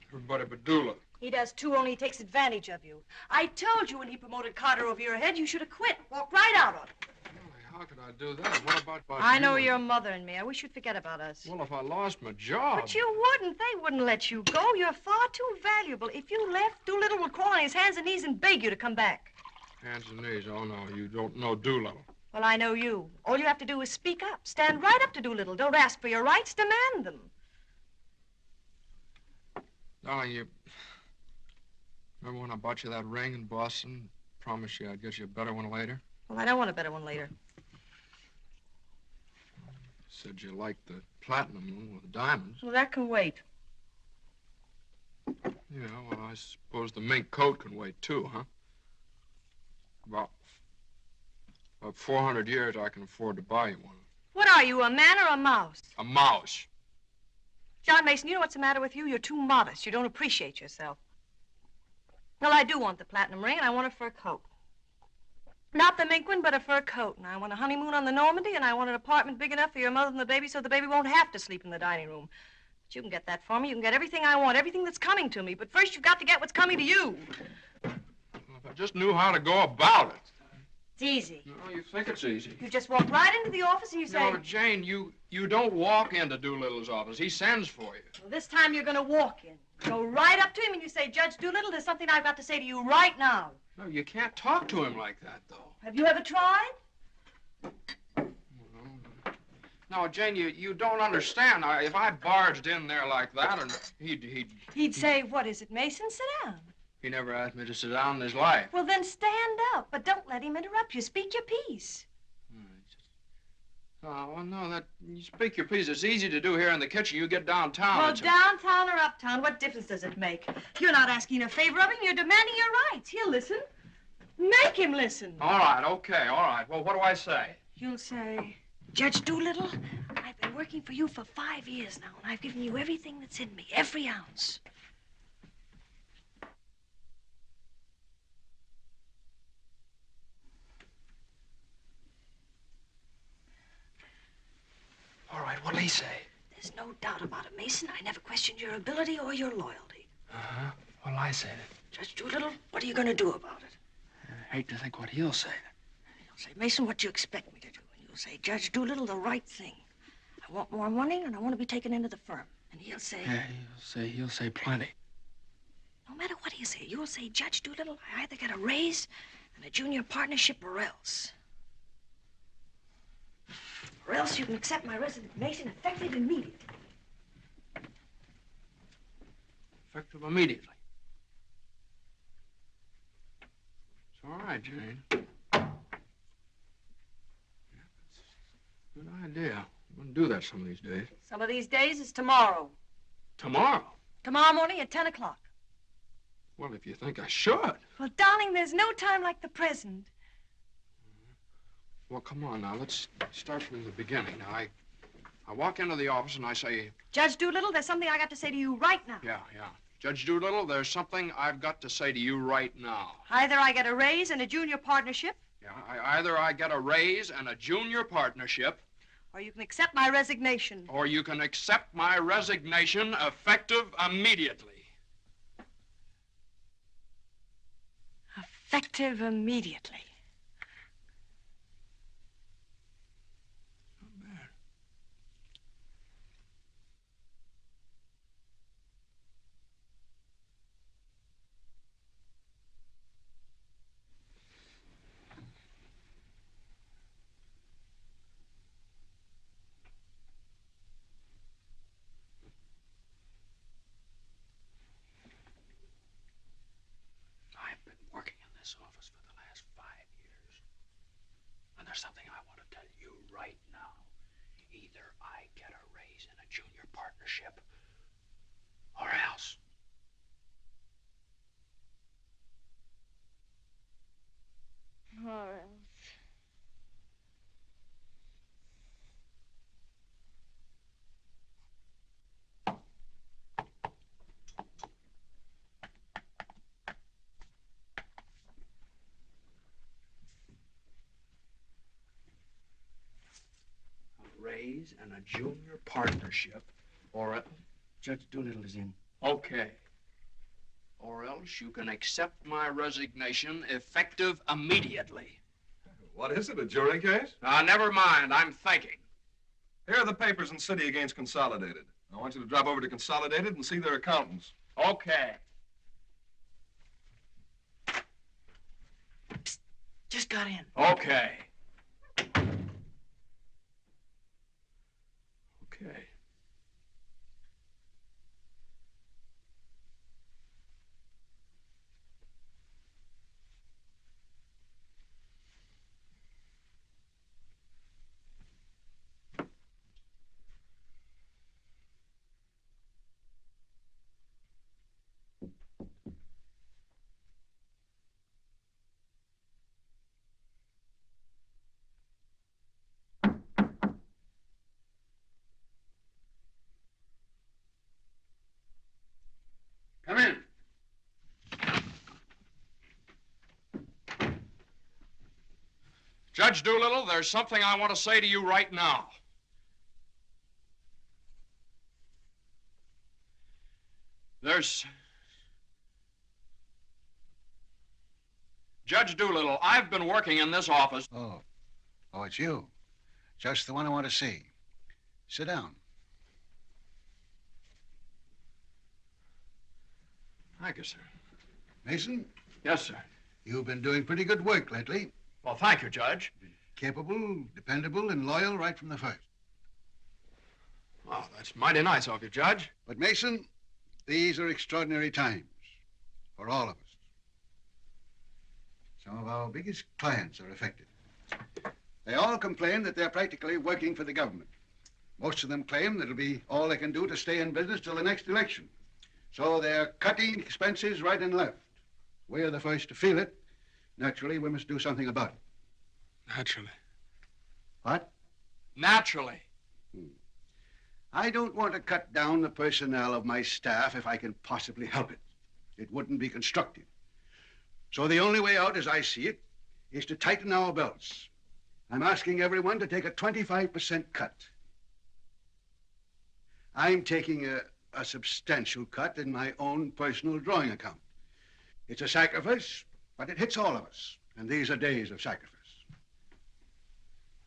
Everybody but Dula. He does, too, only he takes advantage of you. I told you when he promoted Carter over your head, you should have quit. Walked right out on it. How could I do that? What about I know you? your mother and me. I wish you'd forget about us. Well, if I lost my job... But you wouldn't. They wouldn't let you go. You're far too valuable. If you left, Doolittle would crawl on his hands and knees and beg you to come back. Hands and knees? Oh, no, you don't know Doolittle. Well, I know you. All you have to do is speak up. Stand right up to Doolittle. Don't ask for your rights. Demand them. Darling, you... Remember when I bought you that ring in Boston? Promised you I'd get you a better one later? Well, I don't want a better one later. Said you liked the platinum one with the diamonds. Well, that can wait. Yeah, well, I suppose the mink coat can wait, too, huh? About 400 years, I can afford to buy you one. What are you, a man or a mouse? A mouse. John Mason, you know what's the matter with you? You're too modest. You don't appreciate yourself. Well, I do want the platinum ring, and I want a fur coat. Not the mink one, but a fur coat. And I want a honeymoon on the Normandy, and I want an apartment big enough for your mother and the baby so the baby won't have to sleep in the dining room. But you can get that for me. You can get everything I want, everything that's coming to me. But first, you've got to get what's coming to you. Well, if I just knew how to go about it. It's easy. No, you think it's easy. You just walk right into the office and you say... No, Jane, you don't walk into Doolittle's office. He sends for you. Well, this time you're going to walk in. Go right up to him and you say, Judge Doolittle, there's something I've got to say to you right now. No, you can't talk to him like that, though. Have you ever tried? No, Jane, you don't understand. If I barged in there like that, and He'd say, what is it, Mason? Sit down. He never asked me to sit down in his life. Well, then stand up, but don't let him interrupt you. Speak your piece. Oh, well, no, you speak your piece. It's easy to do here in the kitchen. You get downtown. Well, downtown or uptown, what difference does it make? You're not asking a favor of him. You're demanding your rights. He'll listen. Make him listen. All right, okay, all right. Well, what do I say? You'll say, Judge Doolittle, I've been working for you for 5 years now, and I've given you everything that's in me, every ounce. All right, what'll he say? There's no doubt about it, Mason. I never questioned your ability or your loyalty. Uh-huh. What'll I say then? Judge Doolittle, what are you going to do about it? I hate to think what he'll say. He'll say, Mason, what do you expect me to do? And you'll say, Judge Doolittle, the right thing. I want more money, and I want to be taken into the firm. And he'll say... Yeah, he'll say plenty. No matter what he'll say, you'll say, Judge Doolittle, I either get a raise and a junior partnership or else. Or else you can accept my resignation effective immediately. Effective immediately. It's all right, Jane. Yeah, that's a good idea. I'm going to do that some of these days. Some of these days is tomorrow. Tomorrow? Tomorrow morning at 10 o'clock. Well, if you think I should. Well, darling, there's no time like the present. Well, come on now. Let's start from the beginning. Now, I walk into the office and I say... Judge Doolittle, there's something I got to say to you right now. Yeah. Judge Doolittle, there's something I've got to say to you right now. Either I get a raise and a junior partnership. Yeah, either I get a raise and a junior partnership. Or you can accept my resignation. Or you can accept my resignation effective immediately. Effective immediately. There's something I want to tell you right now. Either I get a raise in a junior partnership, or else. Or else. Raise and a junior partnership, or else... Judge Doolittle is in. Okay. Or else you can accept my resignation effective immediately. What is it, a jury case? Never mind. I'm thinking. Here are the papers in City against Consolidated. I want you to drop over to Consolidated and see their accountants. Okay. Psst, just got in. Okay. Okay. Come in. Judge Doolittle, there's something I want to say to you right now. Judge Doolittle, I've been working in this office. Oh, it's you. Just the one I want to see. Sit down. Thank you, sir. Mason? Yes, sir. You've been doing pretty good work lately. Well, thank you, Judge. Capable, dependable, and loyal right from the first. Well, that's mighty nice of you, Judge. But, Mason, these are extraordinary times for all of us. Some of our biggest clients are affected. They all complain that they're practically working for the government. Most of them claim that it'll be all they can do to stay in business till the next election. So they're cutting expenses right and left. We're the first to feel it. Naturally, we must do something about it. Naturally. What? Naturally. I don't want to cut down the personnel of my staff if I can possibly help it. It wouldn't be constructive. So the only way out, as I see it, is to tighten our belts. I'm asking everyone to take a 25% cut. I'm taking a substantial cut in my own personal drawing account. It's a sacrifice, but it hits all of us. And these are days of sacrifice.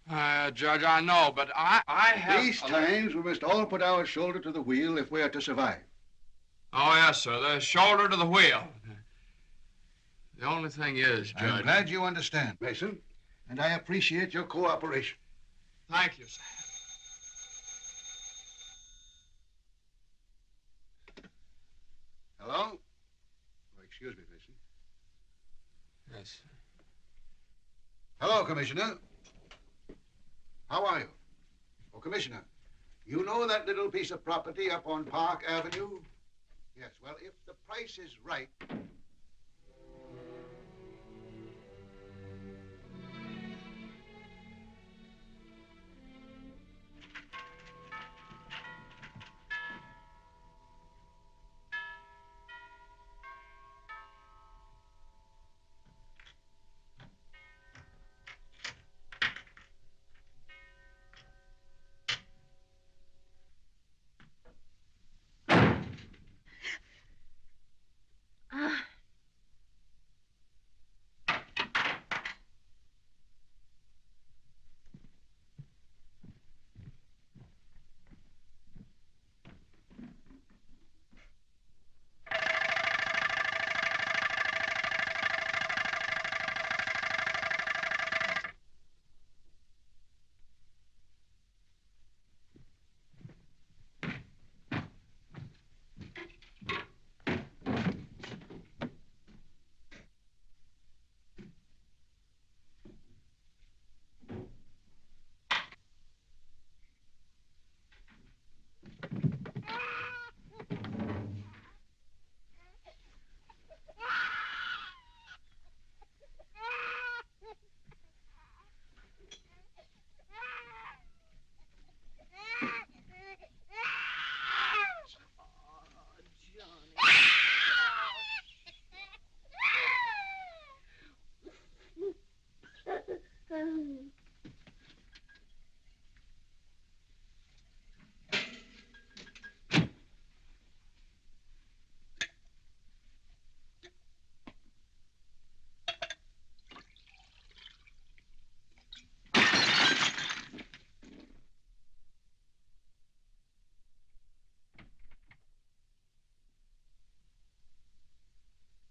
Judge, I know, but I have... These times, we must all put our shoulder to the wheel if we are to survive. Oh, yes, sir. The shoulder to the wheel. The only thing is, Judge... I'm glad you understand, Mason, and I appreciate your cooperation. Thank you, sir. Hello? Oh, excuse me, Mason. Yes, sir. Hello, Commissioner. How are you? Oh, Commissioner, you know that little piece of property up on Park Avenue? Yes, well, if the price is right...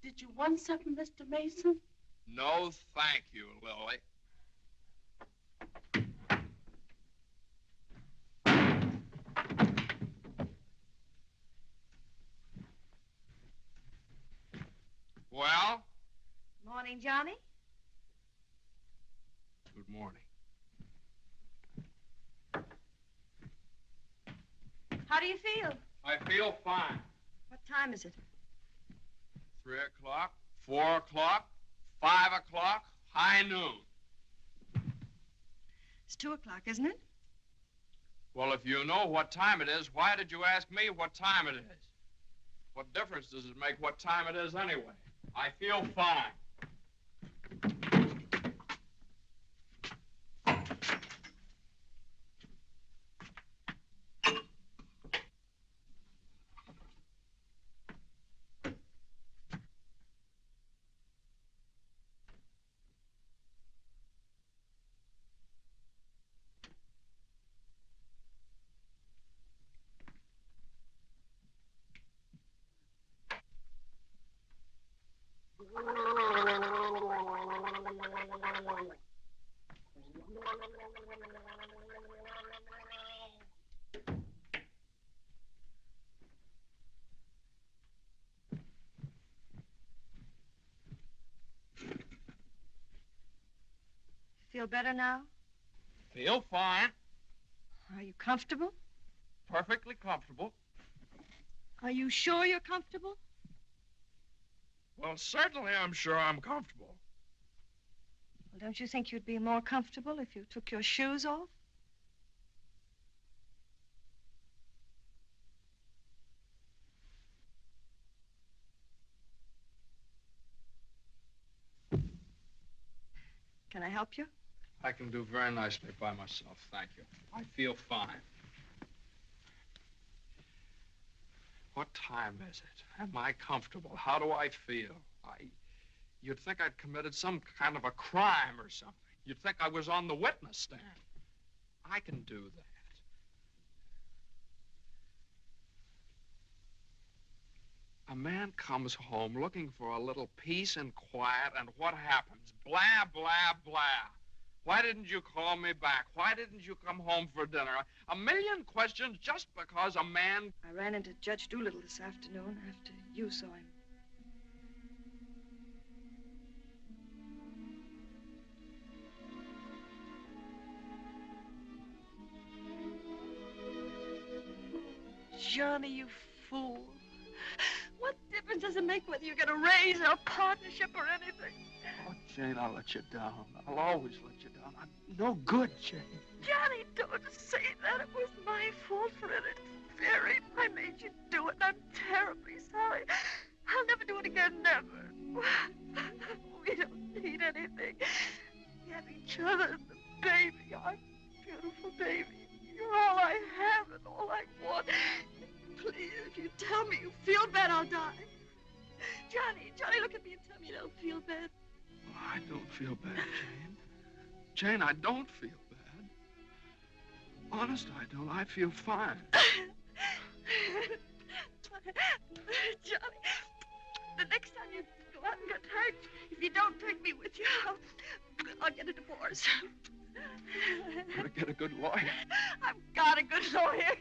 Did you want something, Mr. Mason? No, thank you, Lily. Well? Morning, Johnny. Good morning. How do you feel? I feel fine. What time is it? 3 o'clock, 4 o'clock, 5 o'clock, high noon. It's 2 o'clock, isn't it? Well, if you know what time it is, why did you ask me what time it is? What difference does it make what time it is anyway? I feel fine. Feel better now? Feel fine. Are you comfortable? Perfectly comfortable. Are you sure you're comfortable? Well, certainly I'm sure I'm comfortable. Well, don't you think you'd be more comfortable if you took your shoes off? Can I help you? I can do very nicely by myself, thank you. I feel fine. What time is it? Am I comfortable? How do I feel? You'd think I'd committed some kind of a crime or something. You'd think I was on the witness stand. I can do that. A man comes home looking for a little peace and quiet, and what happens? Blah, blah, blah. Why didn't you call me back? Why didn't you come home for dinner? A million questions just because a man... I ran into Judge Doolittle this afternoon after you saw him. Johnny, you fool. What difference does it make whether you get a raise or a partnership or anything? Oh, Jane, I'll let you down. I'll always let you down. I'm no good, Jane. Johnny, don't say that. It was my fault for interfering. I made you do it. I'm terribly sorry. I'll never do it again, never. We don't need anything. We have each other and the baby, our beautiful baby. You're all I have and all I want. Please, if you tell me you feel bad, I'll die. Johnny, look at me and tell me you don't feel bad. Oh, I don't feel bad, Jane. Jane, I don't feel bad. Honest, I don't. I feel fine. Johnny, the next time you go out and get hurt, if you don't take me with you, I'll get a divorce. Better get a good lawyer. I've got a good lawyer.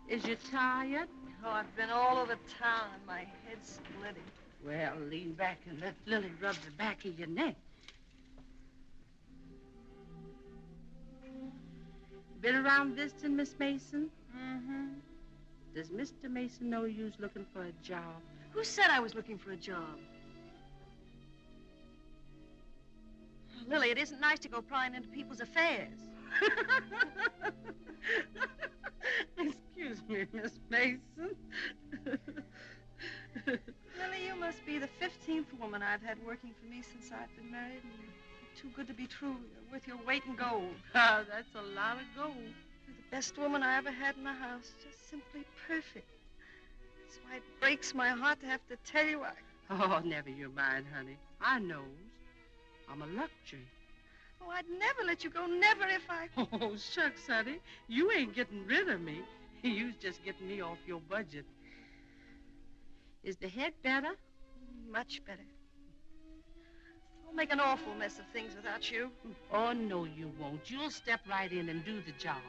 Is you tired? Oh, I've been all over town and my head's splitting. Well, lean back and let Lily rub the back of your neck. Been around visiting, Miss Mason? Mm-hmm. Does Mr. Mason know you's looking for a job? Who said I was looking for a job? Lily, it isn't nice to go prying into people's affairs. Excuse me, Miss Mason. Lily, you must be the 15th woman I've had working for me since I've been married, and you're too good to be true. You're worth your weight in gold. Ah, that's a lot of gold. You're the best woman I ever had in the house. Just simply perfect. That's why it breaks my heart to have to tell you Oh, never you mind, honey. I knows. I'm a luxury. Oh, I'd never let you go, never if I... Oh, shucks, honey. You ain't getting rid of me. You's just getting me off your budget. Is the head better? Much better. I'll make an awful mess of things without you. Oh, no, you won't. You'll step right in and do the job.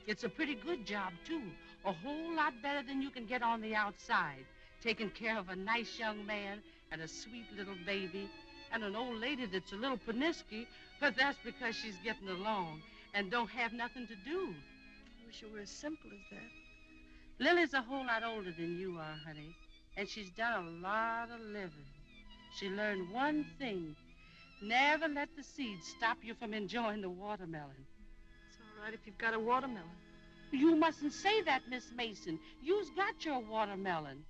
It's a pretty good job, too. A whole lot better than you can get on the outside. Taking care of a nice young man and a sweet little baby and an old lady that's a little panicky, but that's because she's getting along and don't have nothing to do. I wish it were as simple as that. Lily's a whole lot older than you are, honey, and she's done a lot of living. She learned one thing. Never let the seeds stop you from enjoying the watermelon. It's all right if you've got a watermelon. You mustn't say that, Miss Mason. You's got your watermelon.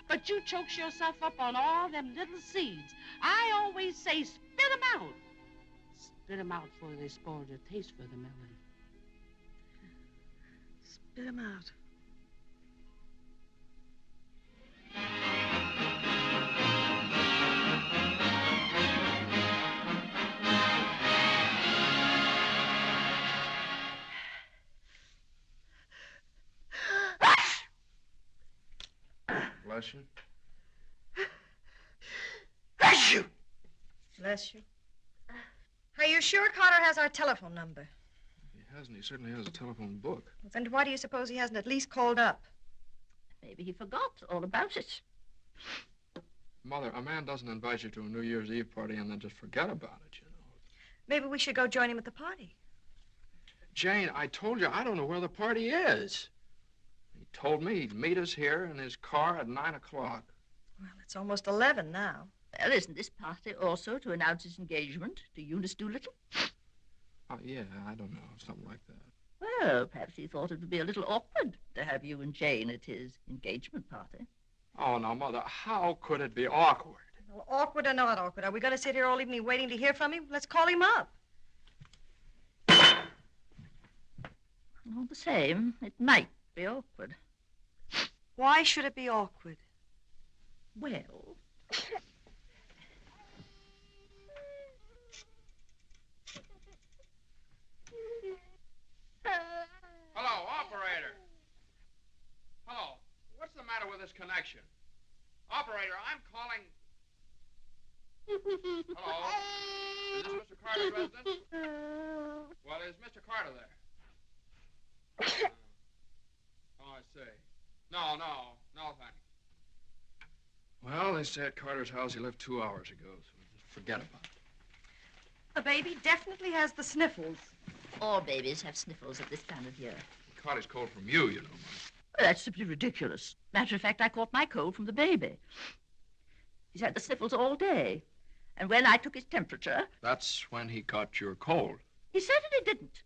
But you chokes yourself up on all them little seeds. I always say spit 'em out. Spit 'em out before they spoil your taste for the melon. Spit 'em out. Bless you. Bless you! Bless you. Are you sure Carter has our telephone number? He hasn't. He certainly has a telephone book. Well, then why do you suppose he hasn't at least called up? Maybe he forgot all about it. Mother, a man doesn't invite you to a New Year's Eve party and then just forget about it, you know. Maybe we should go join him at the party. Jane, I told you I don't know where the party is. He told me he'd meet us here in his car at 9 o'clock. Well, it's almost 11 now. Well, isn't this party also to announce his engagement to Eunice Doolittle? Oh, yeah, I don't know, something like that. Well, perhaps he thought it would be a little awkward to have you and Jane at his engagement party. Oh, now, Mother, how could it be awkward? Well, awkward or not awkward, are we going to sit here all evening waiting to hear from him? Let's call him up. All the same, it might be awkward. Why should it be awkward? Well... Hello, operator. Hello. What's the matter with this connection? Operator, I'm calling... Hello? Is this Mr. Carter's residence? Well, is Mr. Carter there? Oh, I see. No, thanks. Well, they say at Carter's house he left 2 hours ago, so just forget about it. The baby definitely has the sniffles. All babies have sniffles at this time of year. He caught his cold from you, you know, Mother. Well, that's simply ridiculous. Matter of fact, I caught my cold from the baby. He's had the sniffles all day. And when I took his temperature... That's when he caught your cold. He certainly didn't.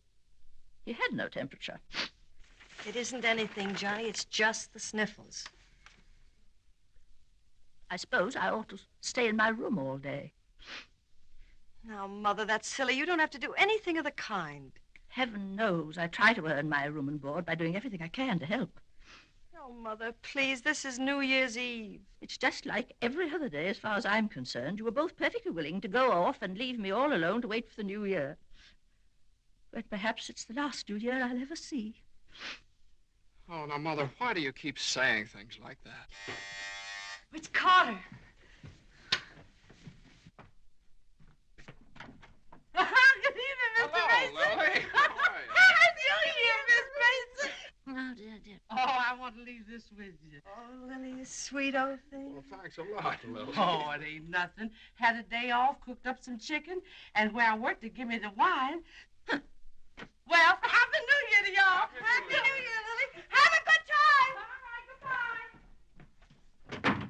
He had no temperature. It isn't anything, Johnny. It's just the sniffles. I suppose I ought to stay in my room all day. Now, Mother, that's silly. You don't have to do anything of the kind. Heaven knows I try to earn my room and board by doing everything I can to help. Oh, Mother, please, this is New Year's Eve. It's just like every other day as far as I'm concerned. You were both perfectly willing to go off and leave me all alone to wait for the New Year. But perhaps it's the last New Year I'll ever see. Oh, now, Mother, why do you keep saying things like that? It's Carter. Good evening, Mr. Mason. Hello, Lily. New Year, Miss Mason. Oh, dear. Oh, I want to leave this with you. Oh, Lily, you sweet old thing. Well, thanks a lot, Lily. Oh, it ain't nothing. Had a day off, cooked up some chicken, and where I worked to give me the wine. Well, Happy New Year to y'all. Happy New Year, Lily. Have a good time. All right, goodbye.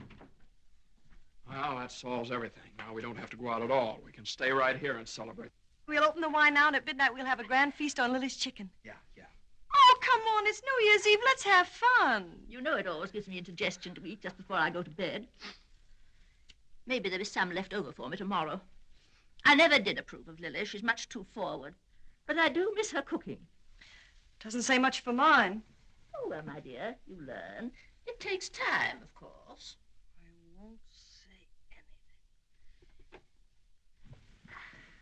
Well, that solves everything. Now we don't have to go out at all. We can stay right here and celebrate. We'll open the wine now, and at midnight we'll have a grand feast on Lily's chicken. Yeah. Oh, come on. It's New Year's Eve. Let's have fun. You know it always gives me indigestion to eat just before I go to bed. Maybe there is some left over for me tomorrow. I never did approve of Lily. She's much too forward. But I do miss her cooking. Doesn't say much for mine. Oh, well, my dear, you learn. It takes time, of course. I won't say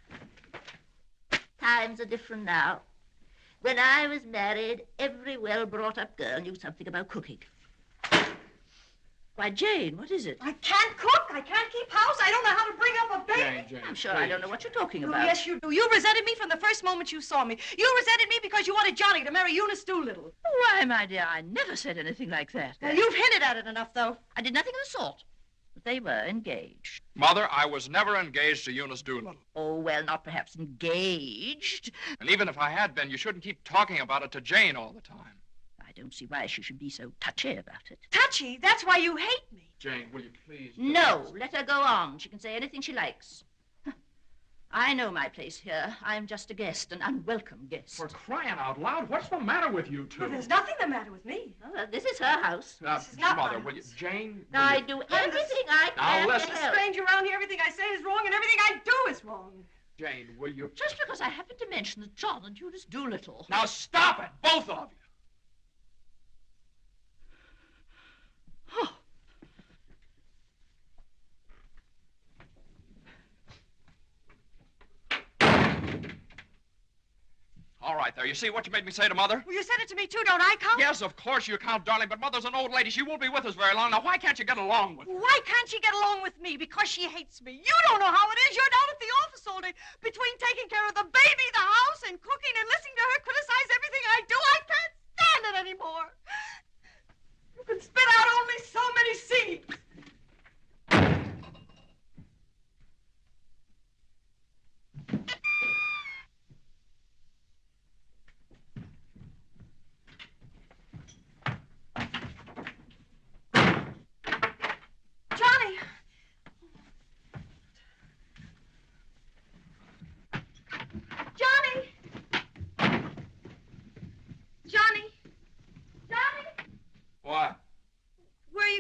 anything. Times are different now. When I was married, every well-brought-up girl knew something about cooking. Why, Jane, what is it? I can't cook. I can't keep house. I don't know how to bring up a baby. Jane, I'm sure please. I don't know what you're talking Oh, about. yes, you do. You resented me from the first moment you saw me. You resented me because you wanted Johnny to marry Eunice Doolittle. Why, my dear, I never said anything like that. Well, you've hinted at it enough, though. I did nothing of the sort. But they were engaged. Mother, I was never engaged to Eunice Doolittle. Oh, well, not perhaps engaged. And even if I had been, you shouldn't keep talking about it to Jane all the time. I don't see why she should be so touchy about it. Touchy? That's why you hate me. Jane, will you please... No, let her go on. She can say anything she likes. I know my place here. I'm just a guest, an unwelcome guest. For crying out loud, what's the matter with you two? Well, there's nothing the matter with me. Oh, well, this is her house. This is not Mother, my will you... house. Jane, will I you... do everything I can Now, to listen. help. Stranger around here, everything I say is wrong, and everything I do is wrong. Jane, will you... Just because I happened to mention that John and Eunice Doolittle. Now stop it, both of you. Oh. All right, there. You see what you made me say to Mother? Well, you said it to me, too, don't I, count? Yes, of course you count, darling, but Mother's an old lady. She won't be with us very long. Now, why can't you get along with her? Why can't she get along with me? Because she hates me. You don't know how it is. You're down at the office all day. Between taking care of the baby, the house, and cooking and listening to her criticize everything I do, I can't stand it anymore. You can spit out only so many seeds.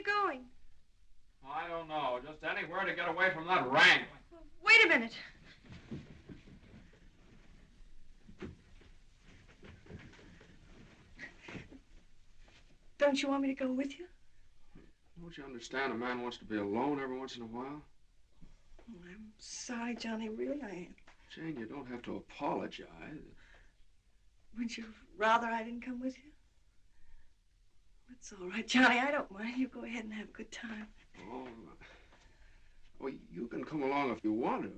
you going? I don't know. Just anywhere to get away from that wrangling. Wait a minute. Don't you want me to go with you? Don't you understand? A man wants to be alone every once in a while. Oh, I'm sorry, Johnny. Really, I am. Jane, you don't have to apologize. Would you rather I didn't come with you? It's all right, Johnny. I don't mind. You go ahead and have a good time. Oh, well, you can come along if you want to.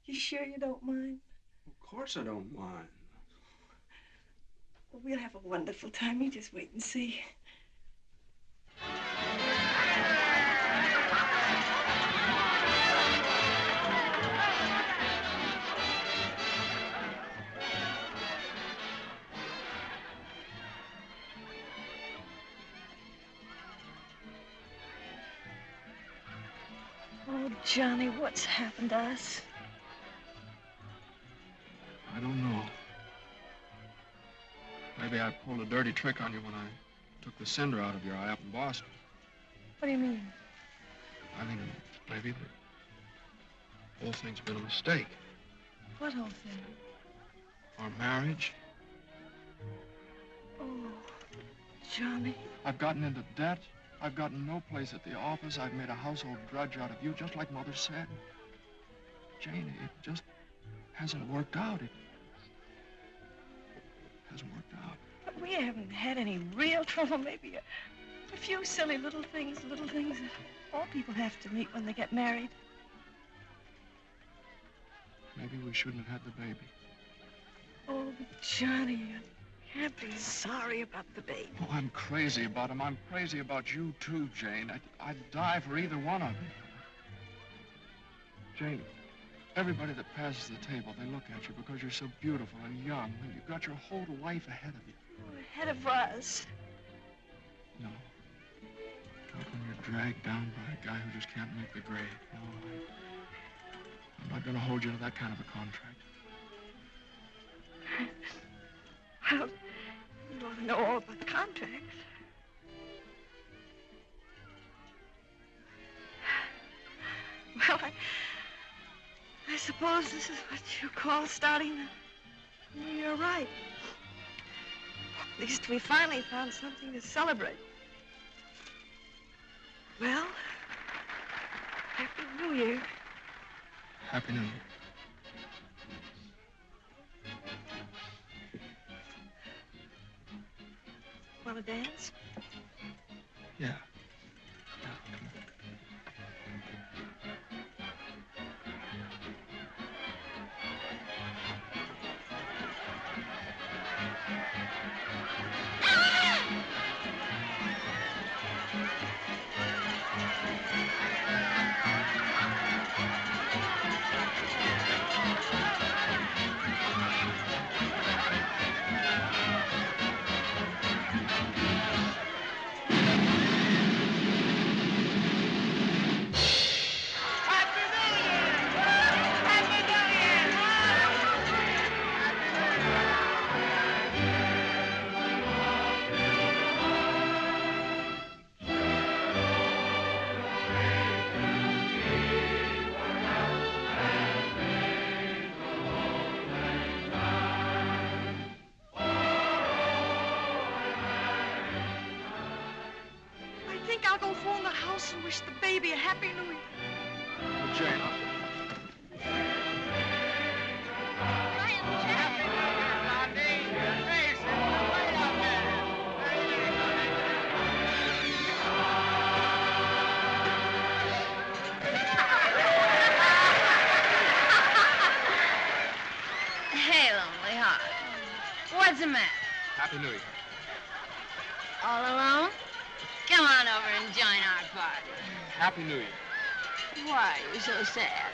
You sure you don't mind? Of course I don't mind. Well, we'll have a wonderful time. You just wait and see. Oh, Johnny, what's happened to us? I don't know. Maybe I pulled a dirty trick on you when I took the cinder out of your eye up in Boston. What do you mean? I mean, maybe the whole thing's been a mistake. What whole thing? Our marriage. Oh, Johnny. I've gotten into debt. I've gotten no place at the office. I've made a household drudge out of you, just like Mother said. Jane, it just hasn't worked out. It hasn't worked out. But we haven't had any real trouble. Maybe a few silly little things that all people have to meet when they get married. Maybe we shouldn't have had the baby. Oh, Johnny, you can't be sorry about the baby. Oh, I'm crazy about him. I'm crazy about you, too, Jane. I'd die for either one of you. Jane, everybody that passes the table, they look at you because you're so beautiful and young, and you've got your whole life ahead of you. Oh, ahead of us. No. Not when you're dragged down by a guy who just can't make the grade. No, I'm not going to hold you to that kind of a contract. Well, you don't know all about contracts. Well, I suppose this is what you call starting the new year right. At least we finally found something to celebrate. Well, Happy New Year. Happy New Year. Want to dance? Yeah. I think I'll go phone the house and wish the baby a Happy New Year. Well, Jane, Hey, lonely heart. What's the matter? Happy New Year. All alone? Come on over and join our party. Happy New Year. Why are you so sad?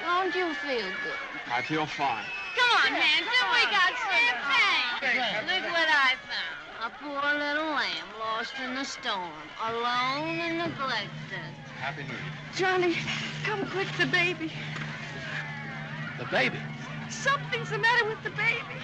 Don't you feel good? I feel fine. Come on, handsome. We got champagne. Look what I found. A poor little lamb lost in the storm, alone and neglected. Happy New Year. Johnny, come quick, the baby. The baby? Something's the matter with the baby.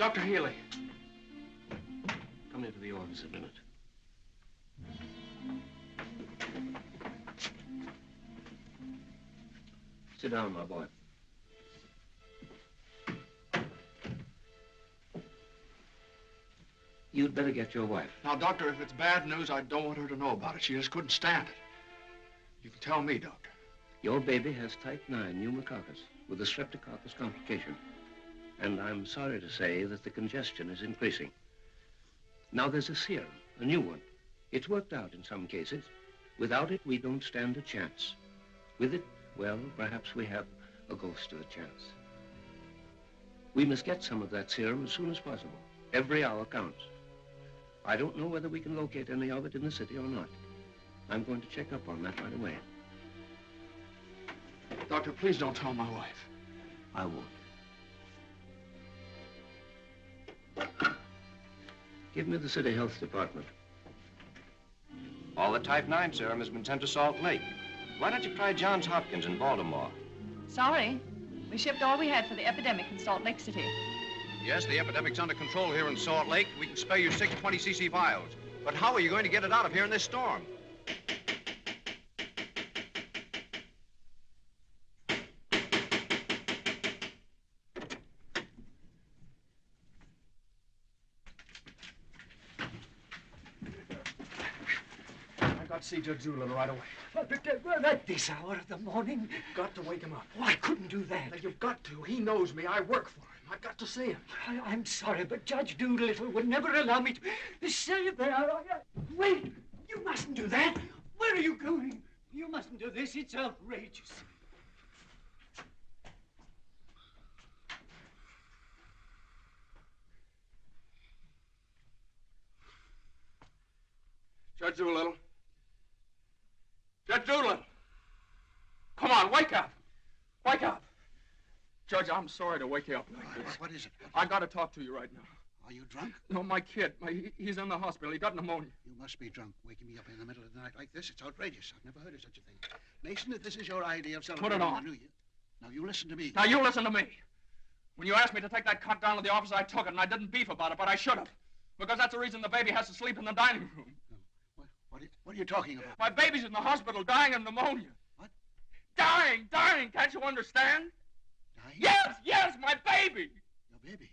Dr. Healy. Come into the office a minute. Sit down, my boy. You'd better get your wife. Now, Doctor, if it's bad news, I don't want her to know about it. She just couldn't stand it. You can tell me, Doctor. Your baby has type 9 pneumococcus with a streptococcus complication. And I'm sorry to say that the congestion is increasing. Now, there's a serum, a new one. It's worked out in some cases. Without it, we don't stand a chance. With it, well, perhaps we have a ghost of a chance. We must get some of that serum as soon as possible. Every hour counts. I don't know whether we can locate any of it in the city or not. I'm going to check up on that right away. Doctor, please don't tell my wife. I won't. Give me the city health department. All the type 9 serum has been sent to Salt Lake. Why don't you try Johns Hopkins in Baltimore? Sorry. We shipped all we had for the epidemic in Salt Lake City. Yes, the epidemic's under control here in Salt Lake. We can spare you 6 20cc vials. But how are you going to get it out of here in this storm? I got to see Judge Doolittle right away. At this hour of the morning? You've got to wake him up. Oh, I couldn't do that. Now, you've got to. He knows me. I work for him. I've got to see him. I'm sorry, but Judge Doolittle would never allow me to say there. Wait! You mustn't do that. Where are you going? You mustn't do this. It's outrageous. Judge Doolittle. Judge Doolittle. Come on, wake up. Wake up. Judge, I'm sorry to wake you up like this. What is it? I got to talk to you right now. Are you drunk? No, my kid. He's in the hospital. He got pneumonia. You must be drunk, waking me up in the middle of the night like this. It's outrageous. I've never heard of such a thing. Mason, if this is your idea of celebrating Put it on. the New Year... Now, you listen to me. Now, you listen to me. When you asked me to take that cut down to the office, I took it, and I didn't beef about it, but I should have. Because that's the reason the baby has to sleep in the dining room. What are you talking about? My baby's in the hospital dying of pneumonia. What? Dying! Can't you understand? Dying? Yes, my baby! Your baby?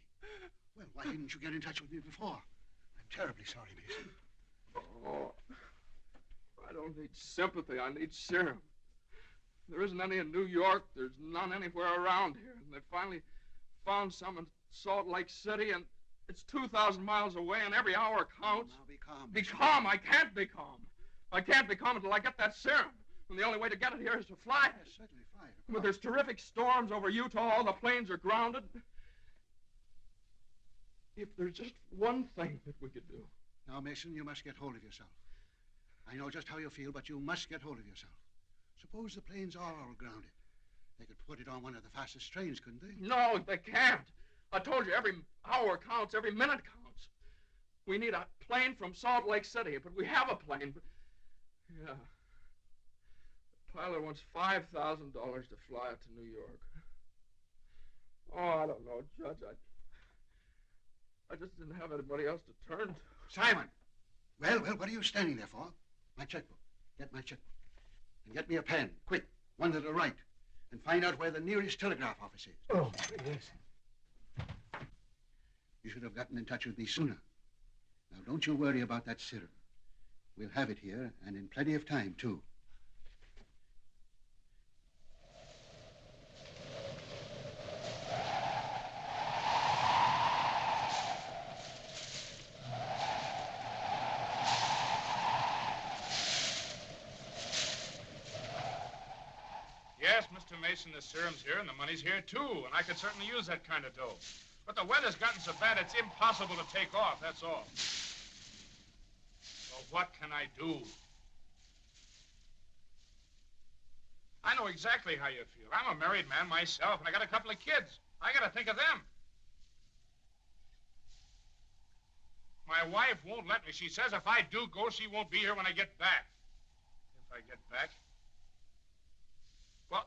Well, why didn't you get in touch with me before? I'm terribly sorry, Mason. Oh, I don't need sympathy. I need serum. There isn't any in New York. There's none anywhere around here. And they finally found some in Salt Lake City, and it's 2,000 miles away, and every hour counts. Now, be calm. Be calm. I can't be calm. I can't be calm until I get that serum. And the only way to get it here is to fly it. Yes, certainly fly it. But there's terrific storms over Utah. All the planes are grounded. If there's just one thing that we could do. Now, Mason, you must get hold of yourself. I know just how you feel, but you must get hold of yourself. Suppose the planes are all grounded. They could put it on one of the fastest trains, couldn't they? No, they can't. I told you, every hour counts, every minute counts. We need a plane from Salt Lake City, but we have a plane. But... yeah. The pilot wants $5,000 to fly it to New York. Oh, I don't know, Judge. I just didn't have anybody else to turn to. Simon! Well, what are you standing there for? My checkbook. Get my checkbook. And get me a pen, quick, one that'll write. And find out where the nearest telegraph office is. Oh, yes. You should have gotten in touch with me sooner. Now, don't you worry about that serum. We'll have it here, and in plenty of time, too. Yes, Mr. Mason, the serum's here and the money's here, too, and I could certainly use that kind of dough. But the weather's gotten so bad it's impossible to take off, that's all. So what can I do? I know exactly how you feel. I'm a married man myself, and I got a couple of kids. I got to think of them. My wife won't let me. She says if I do go, she won't be here when I get back. If I get back. Well,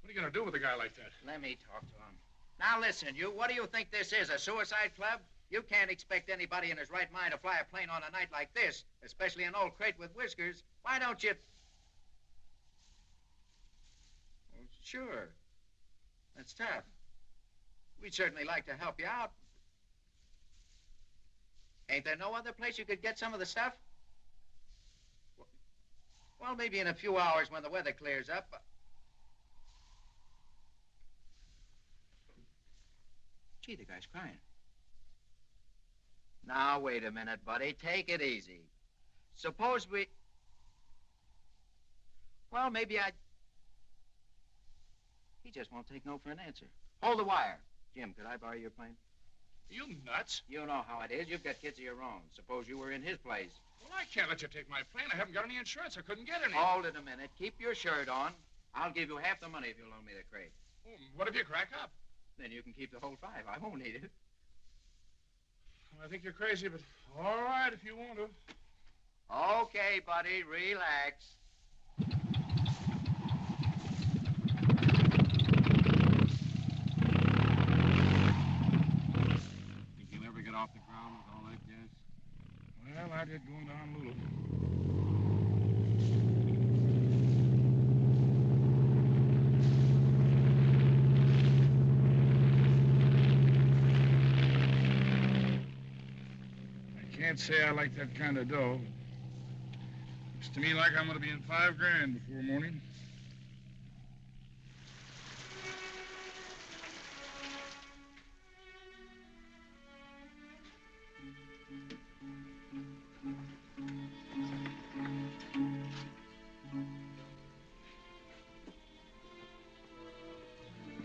what are you going to do with a guy like that? Let me talk to him. Now listen, you, what do you think this is, a suicide club? You can't expect anybody in his right mind to fly a plane on a night like this, especially an old crate with whiskers. Why don't you... Well, sure. That's tough. We'd certainly like to help you out. Ain't there no other place you could get some of the stuff? Well, maybe in a few hours when the weather clears up. Gee, the guy's crying. Now, wait a minute, buddy. Take it easy. Suppose we... Well, maybe I... He just won't take no for an answer. Hold the wire. Jim, could I borrow your plane? You nuts? You know how it is. You've got kids of your own. Suppose you were in his place. Well, I can't let you take my plane. I haven't got any insurance. I couldn't get any. Hold it a minute. Keep your shirt on. I'll give you half the money if you'll loan me the crate. Oh, what if you crack up? Then you can keep the whole 5. I won't need it. I think you're crazy, but all right if you want to. Okay, buddy. Relax. Think you'll ever get off the ground with all that gas? Well, I did going to Honolulu. Can't say I like that kind of dough. Looks to me like I'm going to be in $5 grand before morning.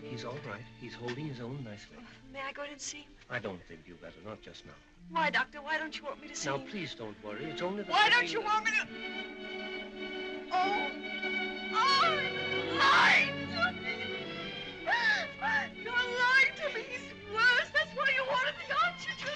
He's all right. He's holding his own nicely. May I go in and see him? I don't think you better, not just now. Why, Doctor? Why don't you want me to see Now, him? please don't worry. It's only the... Why don't you want me to... Oh! Oh! Lying to me! You're lying to me. He's worse. That's why you wanted the oxygen.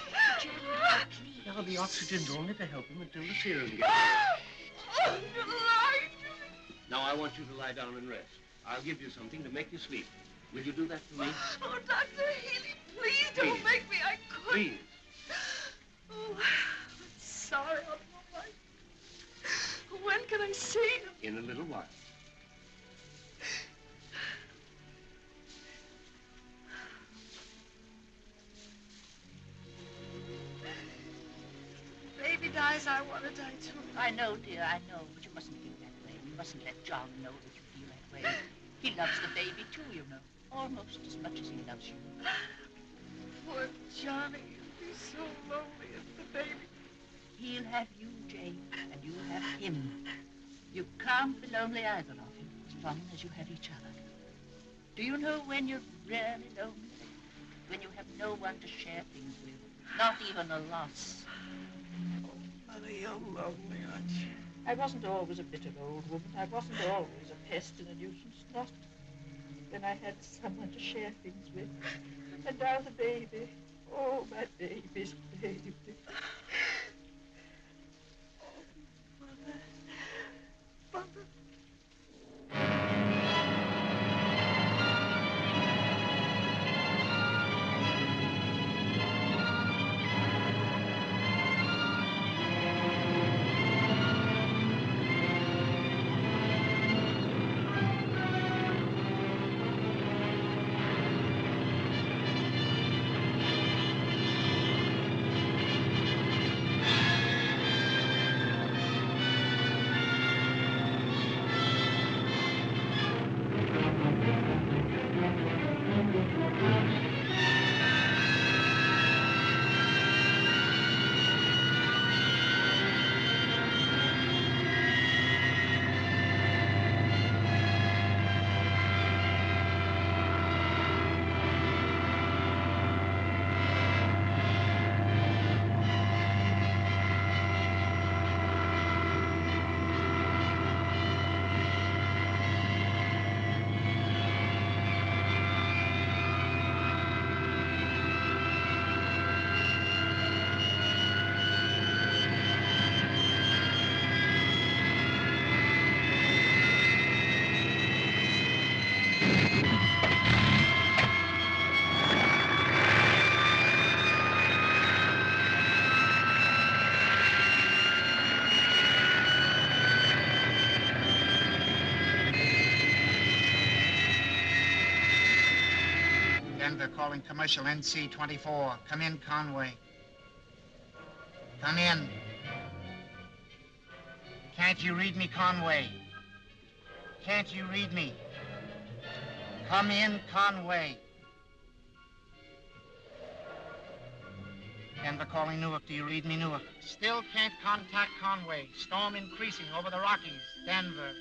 Now, the oxygen's only to help him until the serum gets Oh, you're lying to me. Now, I want you to lie down and rest. I'll give you something to make you sleep. Will you do that for me? Oh, Dr. Healy, please don't Please. make me. I couldn't. Please. Oh, I'm sorry. I'm all right. When can I see him? In a little while. Baby dies, I want to die too. I know, dear, I know, but you mustn't feel that way. You mustn't let John know that you feel that way. He loves the baby, too, you know. Almost as much as he loves you. Poor Johnny. He'll be so lonely as the baby. He'll have you, Jane, and you'll have him. You can't be lonely either of you, as long as you have each other. Do you know when you're really lonely? When you have no one to share things with, not even a loss. Mother, you're lonely, aren't you? I wasn't always a bitter old woman. I wasn't always a pest and a nuisance, not when I had someone to share things with. And now the baby. Oh, my baby's baby. Mother. Mother. calling commercial NC-24. Come in, Conway. Come in. Can't you read me, Conway? Can't you read me? Come in, Conway. Denver calling Newark. Do you read me, Newark? Still can't contact Conway. Storm increasing over the Rockies. Denver.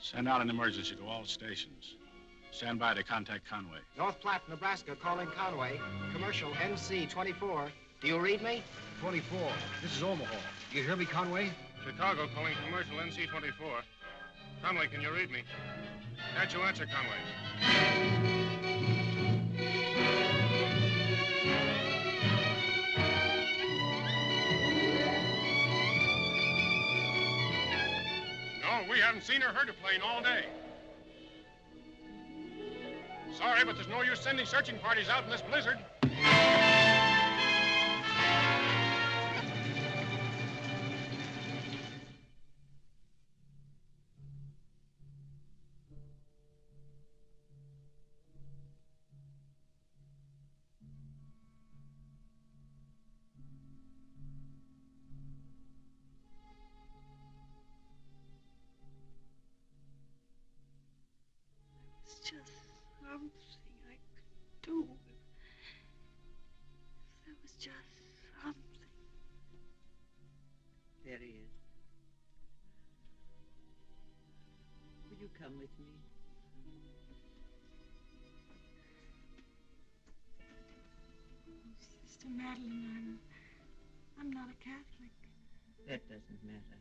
Send out an emergency to all stations. Stand by to contact Conway. North Platte, Nebraska, calling Conway. Commercial NC-24. Do you read me? 24. This is Omaha. You hear me, Conway? Chicago calling commercial NC-24. Conway, can you read me? Can't you answer, Conway? No, we haven't seen or heard a plane all day. Sorry, but there's no use sending searching parties out in this blizzard. It's just something I could do. If there was just something. There he is. Will you come with me? Oh, Sister Madeline, I'm not a Catholic. That doesn't matter.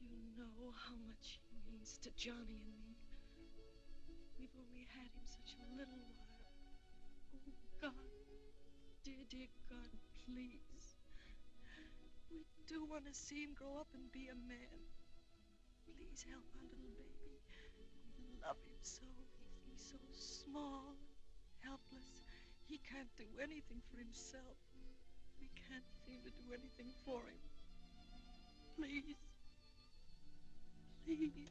You know how much he means to Johnny and me. We've only had him such a little while. Oh, God, dear, dear God, please. We do want to see him grow up and be a man. Please help our little baby. We love him so. He's so small, helpless. He can't do anything for himself. We can't seem to do anything for him. Please. Please. Please.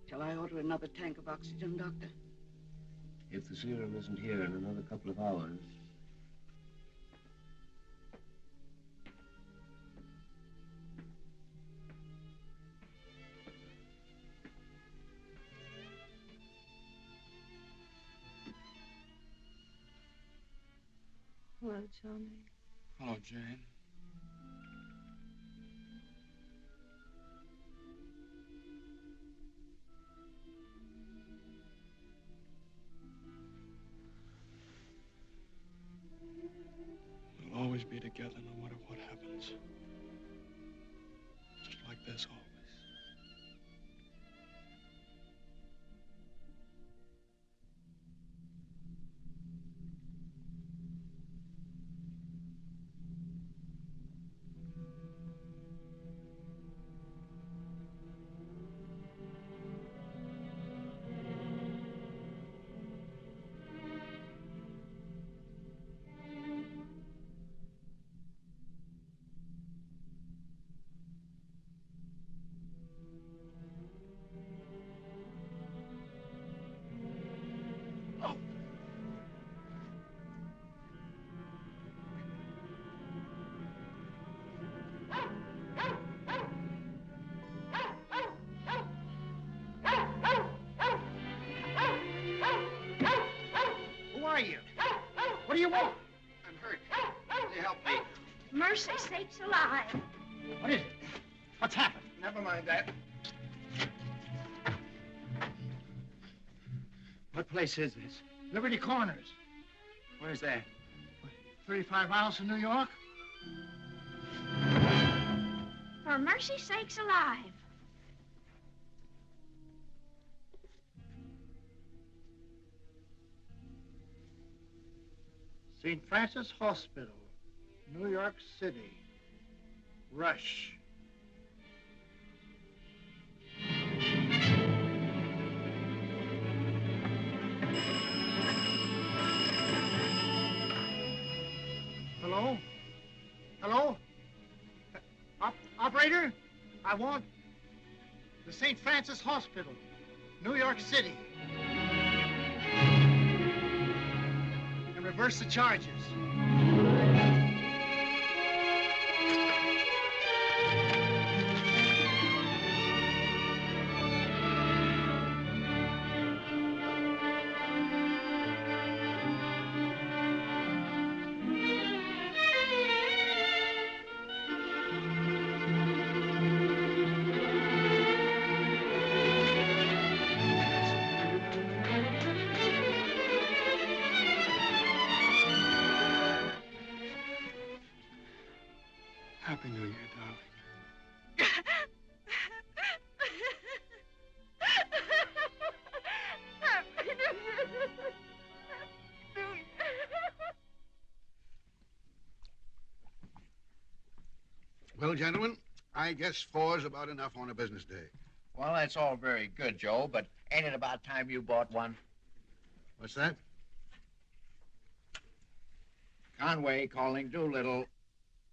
Shall I order another tank of oxygen, Doctor? If the serum isn't here in another couple of hours. Hello, Johnny. Hello, Jane. We'll always be together no matter what happens. Just like this always. Who are you? What do you want? I'm hurt. Can you help me? Mercy sakes alive. What is it? What's happened? Never mind that. What place is this? Liberty Corners. Where's that? 35 miles from New York? For mercy sakes alive. St. Francis Hospital, New York City. Rush. Hello? Hello? Operator? I want the St. Francis Hospital, New York City. And reverse the charges. Happy New Year, darling. Well, gentlemen, I guess 4's about enough on a business day. Well, that's all very good, Joe, but ain't it about time you bought one? What's that? Conway calling Doolittle.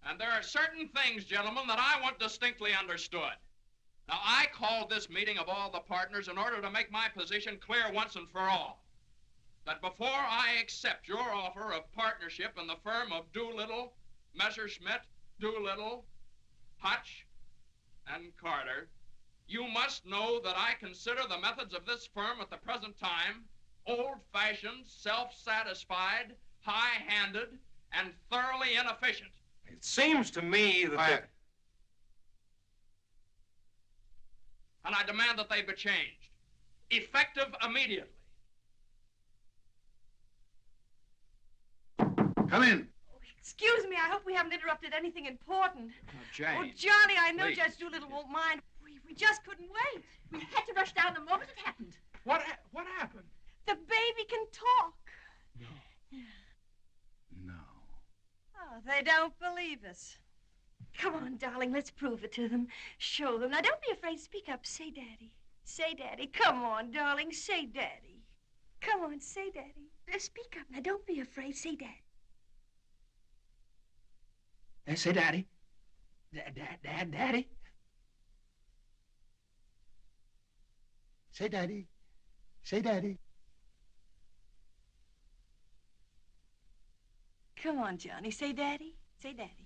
And there are certain things, gentlemen, that I want distinctly understood. Now, I called this meeting of all the partners in order to make my position clear once and for all. That before I accept your offer of partnership in the firm of Doolittle, Messerschmitt, Doolittle, Hutch, and Carter, you must know that I consider the methods of this firm at the present time old-fashioned, self-satisfied, high-handed, and thoroughly inefficient. It seems to me that... And I demand that they be changed, effective immediately. Come in. Excuse me, I hope we haven't interrupted anything important. Jane. Oh, Johnny, I know please. Judge Doolittle won't mind. We just couldn't wait. We had to rush down the moment it happened. What happened? The baby can talk. No. Oh, they don't believe us. Come on, darling, let's prove it to them. Show them. Now, don't be afraid. Speak up. Say Daddy. Say Daddy. Come on, darling. Say Daddy. Come on, say Daddy. Speak up. Now, don't be afraid. Say Daddy. Say Daddy. Daddy. Say Daddy. Say Daddy. Come on, Johnny. Say Daddy. Say Daddy.